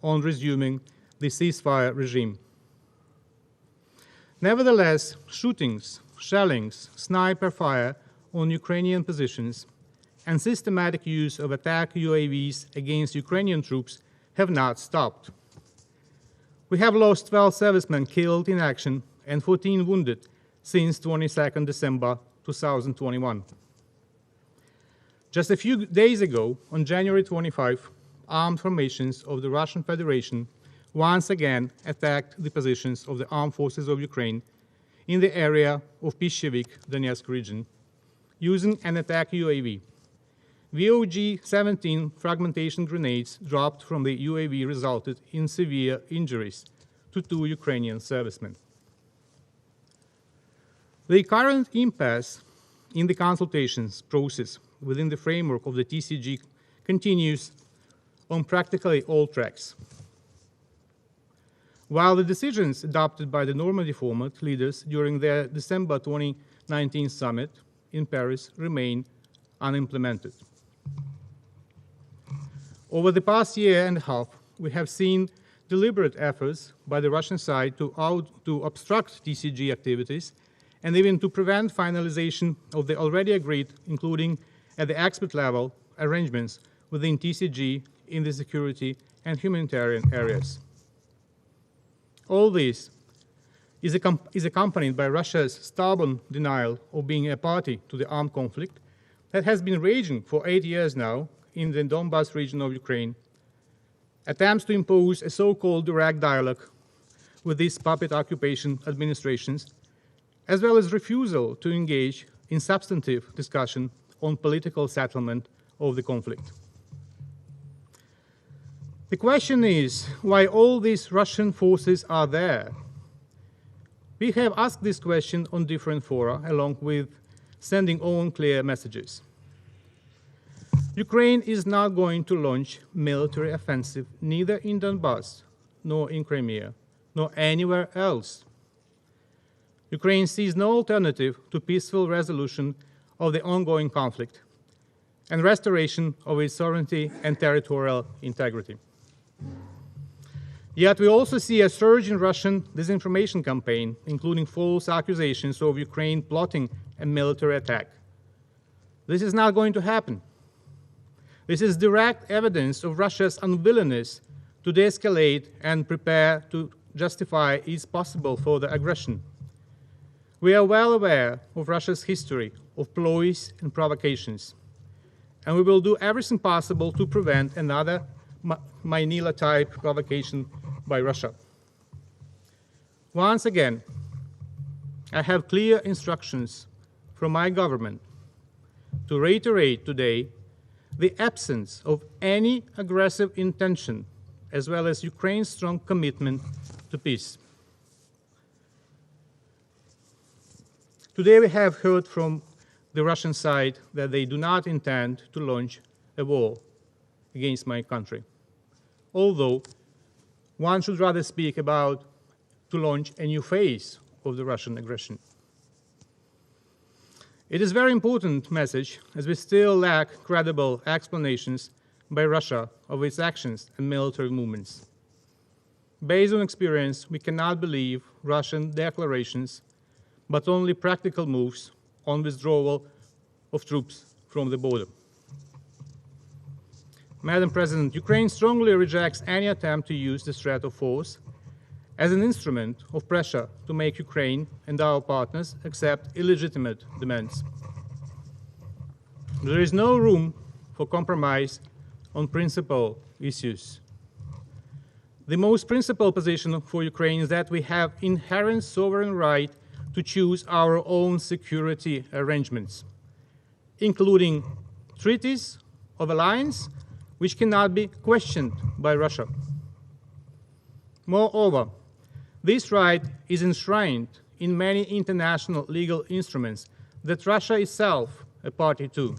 on resuming the ceasefire regime. Nevertheless, shootings, shellings, sniper fire on Ukrainian positions, and systematic use of attack UAVs against Ukrainian troops have not stopped. We have lost 12 servicemen killed in action and 14 wounded since 22nd December 2021. Just a few days ago, on January 25, armed formations of the Russian Federation once again attacked the positions of the armed forces of Ukraine in the area of Pishevik, Donetsk region, using an attack UAV. VOG-17 fragmentation grenades dropped from the UAV resulted in severe injuries to 2 Ukrainian servicemen. The current impasse in the consultations process within the framework of the TCG continues on practically all tracks. While the decisions adopted by the Normandy format leaders during their December 2019 summit in Paris remain unimplemented. Over the past year and a half, we have seen deliberate efforts by the Russian side to obstruct TCG activities and even to prevent finalization of the already agreed, including at the expert level, arrangements within TCG in the security and humanitarian areas. All this is accompanied by Russia's stubborn denial of being a party to the armed conflict that has been raging for 8 years now in the Donbas region of Ukraine, attempts to impose a so-called direct dialogue with these puppet occupation administrations, as well as refusal to engage in substantive discussion on political settlement of the conflict. The question is why all these Russian forces are there. We have asked this question on different fora, along with sending own clear messages. Ukraine is not going to launch military offensive neither in Donbass, nor in Crimea, nor anywhere else. Ukraine sees no alternative to peaceful resolution of the ongoing conflict and restoration of its sovereignty and territorial integrity. Yet we also see a surge in Russian disinformation campaign, including false accusations of Ukraine plotting a military attack. This is not going to happen. This is direct evidence of Russia's unwillingness to de-escalate and prepare to justify its possible further aggression. We are well aware of Russia's history of ploys and provocations, and we will do everything possible to prevent another Manila-type provocation by Russia. Once again, I have clear instructions from my government to reiterate today the absence of any aggressive intention, as well as Ukraine's strong commitment to peace. Today we have heard from the Russian side that they do not intend to launch a war against my country, although one should rather speak about to launch a new phase of the Russian aggression. It is a very important message, as we still lack credible explanations by Russia of its actions and military movements. Based on experience, we cannot believe Russian declarations, but only practical moves on withdrawal of troops from the border. Madam President, Ukraine strongly rejects any attempt to use the threat of force as an instrument of pressure to make Ukraine and our partners accept illegitimate demands. There is no room for compromise on principal issues. The most principal position for Ukraine is that we have inherent sovereign right to choose our own security arrangements, including treaties of alliance which cannot be questioned by Russia. Moreover, this right is enshrined in many international legal instruments that Russia itself is a party to.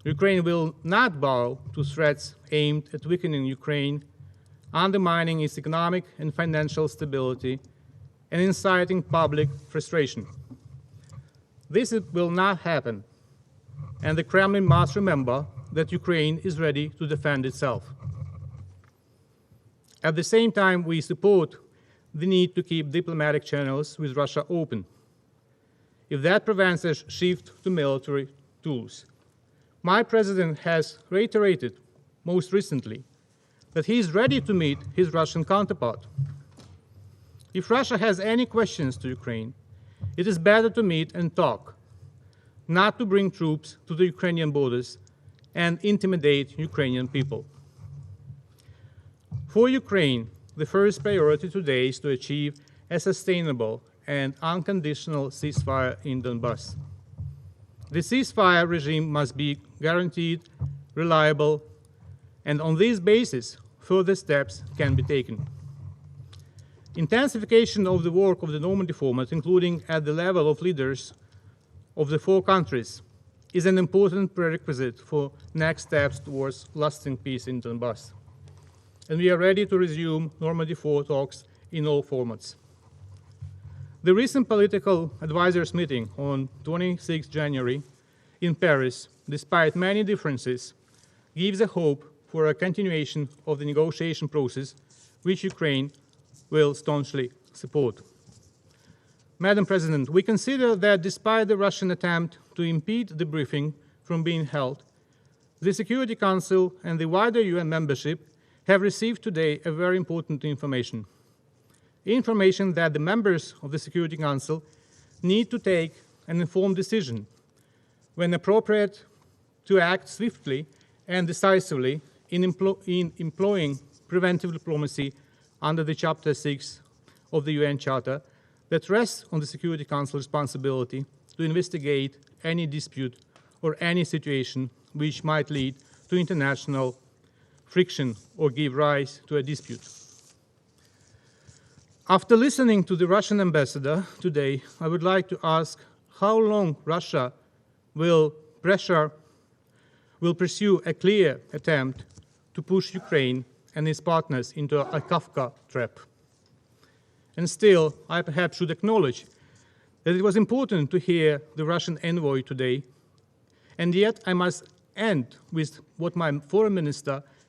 Ukraine will not bow to threats aimed at weakening Ukraine, undermining its economic and financial stability, and inciting public frustration. This will not happen, and the Kremlin must remember that Ukraine is ready to defend itself. At the same time, we support the need to keep diplomatic channels with Russia open, if that prevents a shift to military tools. My president has reiterated most recently that he is ready to meet his Russian counterpart. If Russia has any questions to Ukraine, it is better to meet and talk, not to bring troops to the Ukrainian borders and intimidate Ukrainian people. For Ukraine, the first priority today is to achieve a sustainable and unconditional ceasefire in Donbass. The ceasefire regime must be guaranteed, reliable, and on this basis, further steps can be taken. Intensification of the work of the Normandy format, including at the level of leaders of the four countries, is an important prerequisite for next steps towards lasting peace in Donbass. And we are ready to resume Normandy 4 talks in all formats. The recent political advisors meeting on 26 January in Paris, despite many differences, gives a hope for a continuation of the negotiation process, which Ukraine will staunchly support. Madam President, we consider that despite the Russian attempt to impede the briefing from being held, the Security Council and the wider UN membership have received today a very important information that the members of the Security Council need to take an informed decision when appropriate to act swiftly and decisively in employing preventive diplomacy under the Chapter 6 of the UN Charter that rests on the Security Council responsibility to investigate any dispute or any situation which might lead to international friction or give rise to a dispute. After listening to the Russian ambassador today, I would like to ask how long Russia will pursue a clear attempt to push Ukraine and its partners into a Kafka trap. And still, I perhaps should acknowledge that it was important to hear the Russian envoy today, and yet I must end with what my foreign minister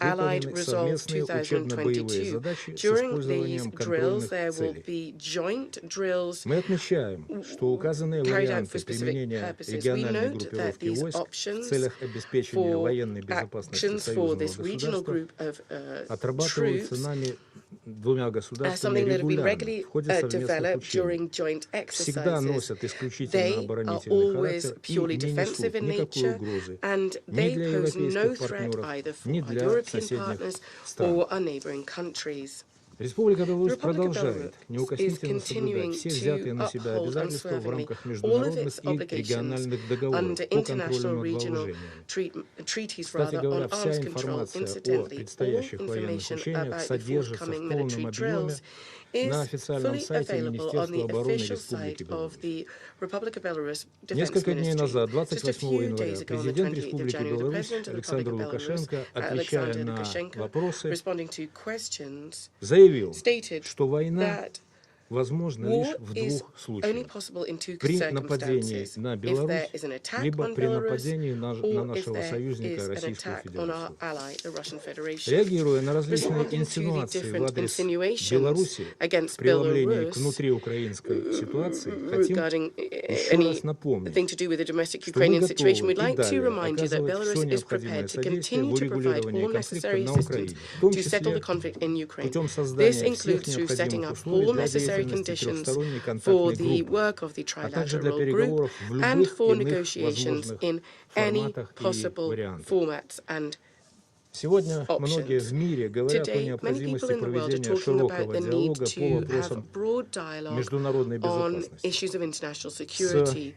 Allied Resolve 2015 2022. During these drills, there will be joint drills carried out for specific purposes. We note that these options for actions for this regional group of troops are something that have been regularly developed during joint exercises. They are always purely defensive in nature, and they pose no threat either for our European partners or our neighboring countries. Республика The Беларусь Republic of продолжает Belarus is неукоснительно соблюдать continuing все взятые на to себя uphold обязательства в unswervingly рамках all of международных its и obligations региональных договоров under по international контролю над regional вооружениями. treaties Кстати on говоря, вся arms control. информация о Incidentally, all предстоящих военных information учениях about the содержится forthcoming в полном military объеме drills на is официальном fully сайте available on Министерства the обороны official Республики site of Беларусь. the Republic of Belarus Defense Несколько дней назад, Ministry. Just a 28 few января, days ago, on the президент 28th of Республики January, the Беларусь President of the Republic Александр of Belarus, Лукашенко, отвечая Alexander на Lukashenko, вопросы, responding to questions, заявил, stated что война that возможно лишь war в is двух only случаях. possible in two При нападении circumstances. на If there Беларусь, is an attack либо on при Belarus, нападении на or if нашего there союзника is an Российскую attack on our Федерацию. ally, the Russian Federation. Реагируя на различные Responding to the инсинуации в different адрес insinuations Беларуси в against преломлении к Belarus внутриукраинской ситуации, хотим regarding еще раз напомнить, anything to do with the domestic что мы Ukrainian готовы situation, we'd и like to далее remind you that оказывать все Belarus is необходимое prepared to содействие в continue to provide урегулировании all конфликта necessary на assistance Украине, в том to settle the числе conflict in Ukraine. путем This создания всех includes through setting необходимых up условий all для necessary деятельности conditions трехсторонней for контактной the группы, work of the а также для trilateral group переговоров в and любых for иных negotiations возможных in any форматах и possible вариантах. formats and Сегодня многие в мире говорят о Today, many необходимости people in the world are проведения talking широкого about the need диалога по to вопросам have broad dialogue международной on безопасности. issues of international security.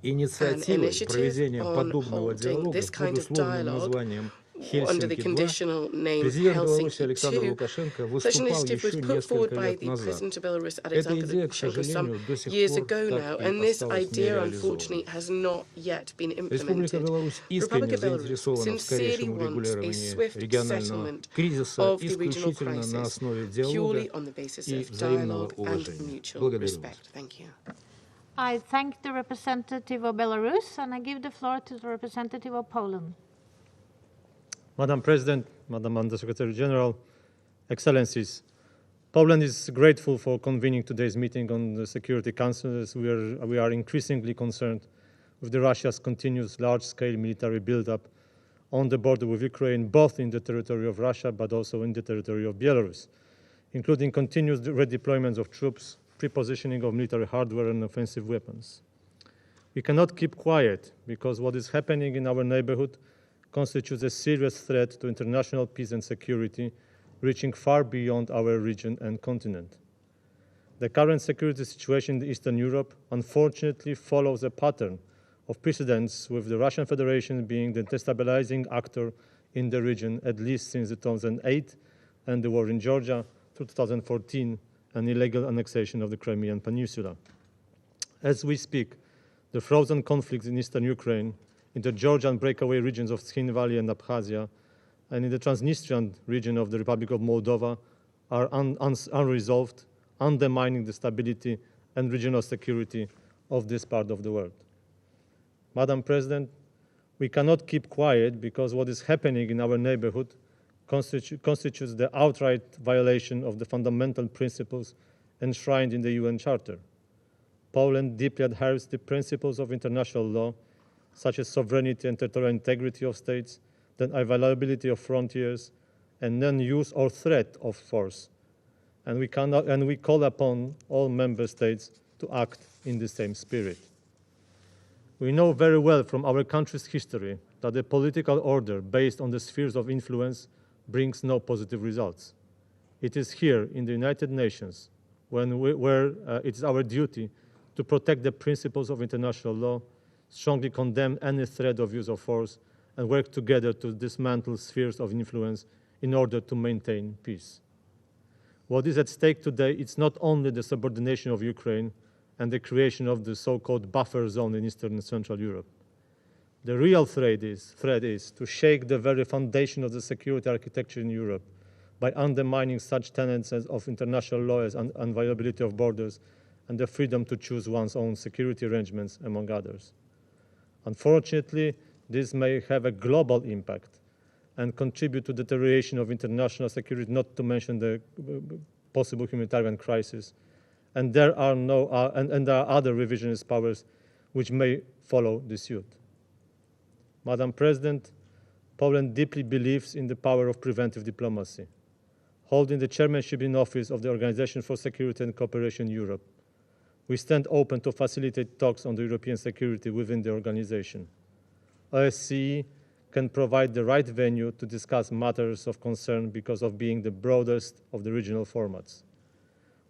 Инициативой initiative проведения on подобного holding диалога this под kind of условным dialogue названием under the Хельсинки-2 conditional name президент Беларуси Helsinki Александр 2. Лукашенко Such an выступал initiative was еще put forward несколько by лет the назад. President of Belarus, Эта Alexander идея, к Lukashenko, some сожалению, до сих years пор ago now, так и and this осталась idea, нереализованной. unfortunately, has not yet been Республика implemented. Беларусь The Republic искренне of Belarus заинтересована в sincerely скорейшем wants a урегулировании swift регионального settlement кризиса of the regional исключительно на crisis, основе диалога purely on the basis и of взаимного dialogue and уважения. mutual Благодарю вас. respect. Thank you. I thank the representative of Belarus, and I give the floor to the representative of Poland. Madam President, Madam Undersecretary General, Excellencies, Poland is grateful for convening today's meeting on the Security Council, as we are increasingly concerned with Russia's continuous large-scale military buildup on the border with Ukraine, both in the territory of Russia but also in the territory of Belarus, including continuous redeployments of troops, prepositioning of military hardware and offensive weapons. We cannot keep quiet because what is happening in our neighborhood constitutes a serious threat to international peace and security, reaching far beyond our region and continent. The current security situation in Eastern Europe unfortunately follows a pattern of precedents, with the Russian Federation being the destabilizing actor in the region at least since 2008 and the war in Georgia through 2014 and illegal annexation of the Crimean Peninsula. As we speak, the frozen conflicts in eastern Ukraine, in the Georgian breakaway regions of Skhin Valley and Abkhazia, and in the Transnistrian region of the Republic of Moldova are unresolved, undermining the stability and regional security of this part of the world. Madam President, we cannot keep quiet because what is happening in our neighborhood constitutes the outright violation of the fundamental principles enshrined in the UN Charter. Poland deeply adheres to the principles of international law, such as sovereignty and territorial integrity of states, the inviolability of frontiers, and non-use or threat of force. And we call upon all member states to act in the same spirit. We know very well from our country's history that a political order based on the spheres of influence brings no positive results. It is here in the United Nations where it is our duty to protect the principles of international law, strongly condemn any threat of use of force, and work together to dismantle spheres of influence in order to maintain peace. What is at stake today is not only the subordination of Ukraine and the creation of the so-called buffer zone in Eastern and Central Europe. The real threat is to shake the very foundation of the security architecture in Europe by undermining such tenets of international law as inviolability of borders and the freedom to choose one's own security arrangements, among others. Unfortunately, this may have a global impact, and contribute to deterioration of international security, not to mention the possible humanitarian crisis. And there are there are other revisionist powers which may follow the suit. Madam President, Poland deeply believes in the power of preventive diplomacy. Holding the chairmanship in office of the Organization for Security and Cooperation in Europe, we stand open to facilitate talks on the European security within the organization. OSCE can provide the right venue to discuss matters of concern because of being the broadest of the regional formats.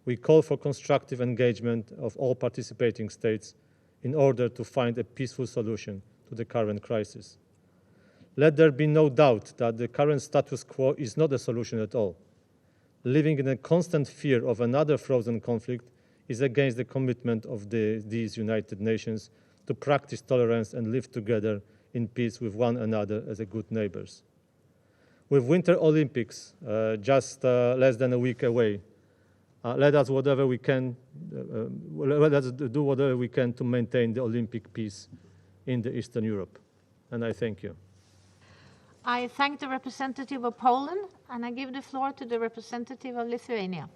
We call for constructive engagement of all participating states in order to find a peaceful solution to the current crisis. Let there be no doubt that the current status quo is not a solution at all. Living in a constant fear of another frozen conflict is against the commitment of these United Nations to practice tolerance and live together in peace with one another as good neighbors. With Winter Olympics just less than a week away, let us do whatever we can to maintain the Olympic peace in Eastern Europe. And I thank you. I thank the representative of Poland, and I give the floor to the representative of Lithuania.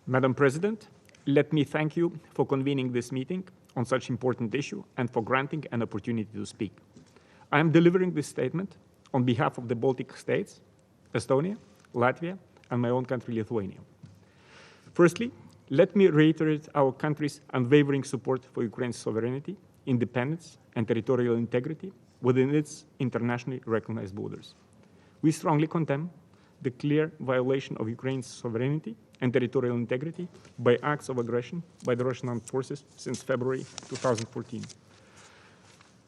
Madam President, let me thank you for convening this meeting on such important issue and for granting an opportunity to speak. I am delivering this statement on behalf of the Baltic states, Estonia, Latvia, and my own country, Lithuania. Firstly, let me reiterate our country's unwavering support for Ukraine's sovereignty, independence, and territorial integrity within its internationally recognized borders. We strongly condemn the clear violation of Ukraine's sovereignty and territorial integrity by acts of aggression by the Russian armed forces since February 2014.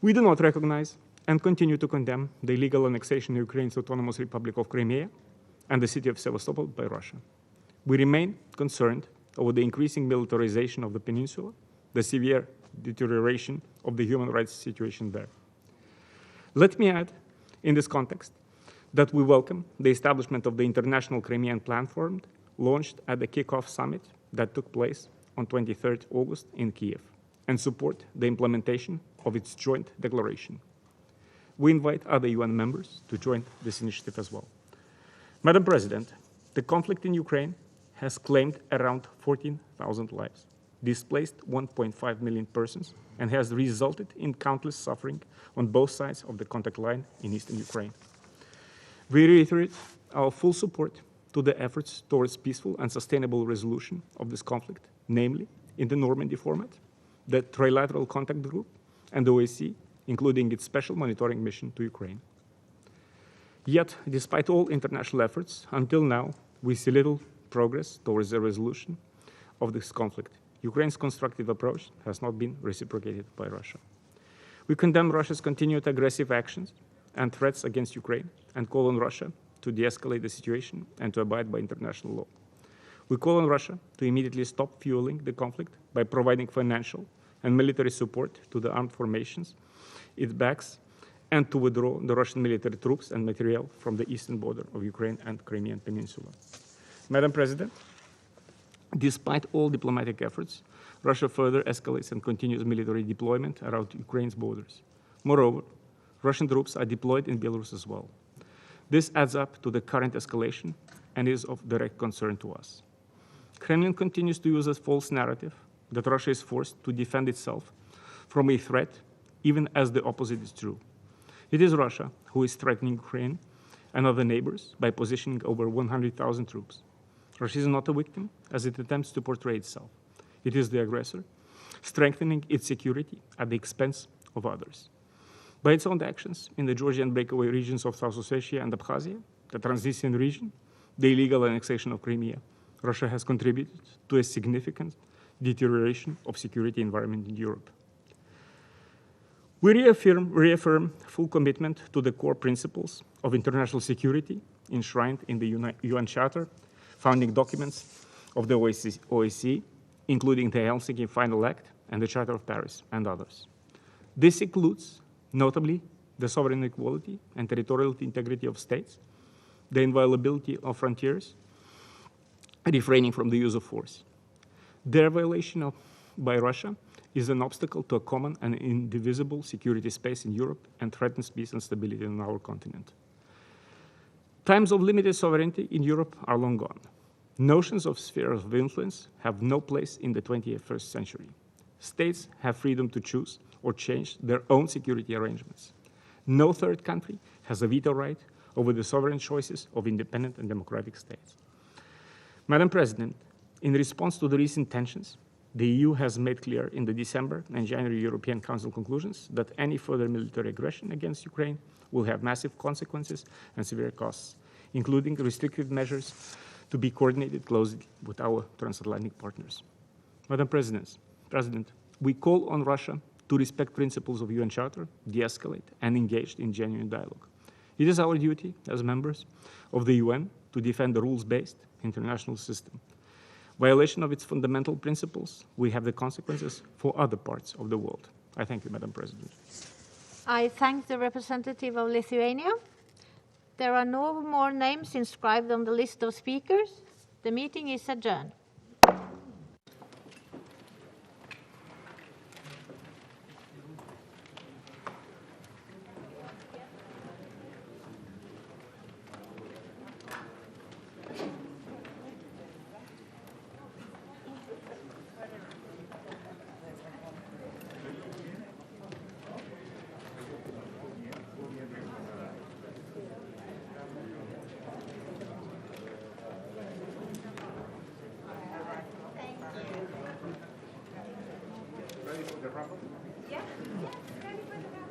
We do not recognize and continue to condemn the illegal annexation of Ukraine's Autonomous Republic of Crimea and the city of Sevastopol by Russia. We remain concerned over the increasing militarization of the peninsula, the severe deterioration of the human rights situation there. Let me add, in this context, that we welcome the establishment of the International Crimean Platform launched at the kickoff summit that took place on 23rd August in Kiev, and support the implementation of its joint declaration. We invite other UN members to join this initiative as well. Madam President, the conflict in Ukraine has claimed around 14,000 lives, displaced 1.5 million persons, and has resulted in countless suffering on both sides of the contact line in eastern Ukraine. We reiterate our full support to the efforts towards peaceful and sustainable resolution of this conflict, namely in the Normandy format, the Trilateral Contact Group, and the OSCE, including its special monitoring mission to Ukraine. Yet, despite all international efforts, until now, we see little progress towards the resolution of this conflict. Ukraine's constructive approach has not been reciprocated by Russia. We condemn Russia's continued aggressive actions and threats against Ukraine and call on Russia to de-escalate the situation and to abide by international law. We call on Russia to immediately stop fueling the conflict by providing financial and military support to the armed formations it backs, and to withdraw the Russian military troops and materiel from the eastern border of Ukraine and Crimean Peninsula. Madam President, despite all diplomatic efforts, Russia further escalates and continues military deployment around Ukraine's borders. Moreover, Russian troops are deployed in Belarus as well. This adds up to the current escalation and is of direct concern to us. Kremlin continues to use a false narrative that Russia is forced to defend itself from a threat, even as the opposite is true. It is Russia who is threatening Ukraine and other neighbors by positioning over 100,000 troops. Russia is not a victim, as it attempts to portray itself. It is the aggressor, strengthening its security at the expense of others. By its own actions in the Georgian breakaway regions of South Ossetia and Abkhazia, the Transnistrian region, the illegal annexation of Crimea, Russia has contributed to a significant deterioration of security environment in Europe. We reaffirm full commitment to the core principles of international security enshrined in the UN Charter, founding documents of the OSCE, including the Helsinki Final Act and the Charter of Paris, and others. This includes, notably, the sovereign equality and territorial integrity of states, the inviolability of frontiers, refraining from the use of force. Their violation by Russia is an obstacle to a common and indivisible security space in Europe and threatens peace and stability on our continent. Times of limited sovereignty in Europe are long gone. Notions of spheres of influence have no place in the 21st century. States have freedom to choose or change their own security arrangements. No third country has a veto right over the sovereign choices of independent and democratic states. Madam President, in response to the recent tensions, the EU has made clear in the December and January European Council conclusions that any further military aggression against Ukraine will have massive consequences and severe costs, including restrictive measures to be coordinated closely with our transatlantic partners. Madam President, we call on Russia to respect principles of UN Charter, de-escalate, and engage in genuine dialogue. It is our duty as members of the UN to defend the rules-based international system. Violation of its fundamental principles will have the consequences for other parts of the world. I thank you, Madam President. I thank the representative of Lithuania. There are no more names inscribed on the list of speakers. The meeting is adjourned. Ready for the wrap-up? Yeah, ready for the wrap-up.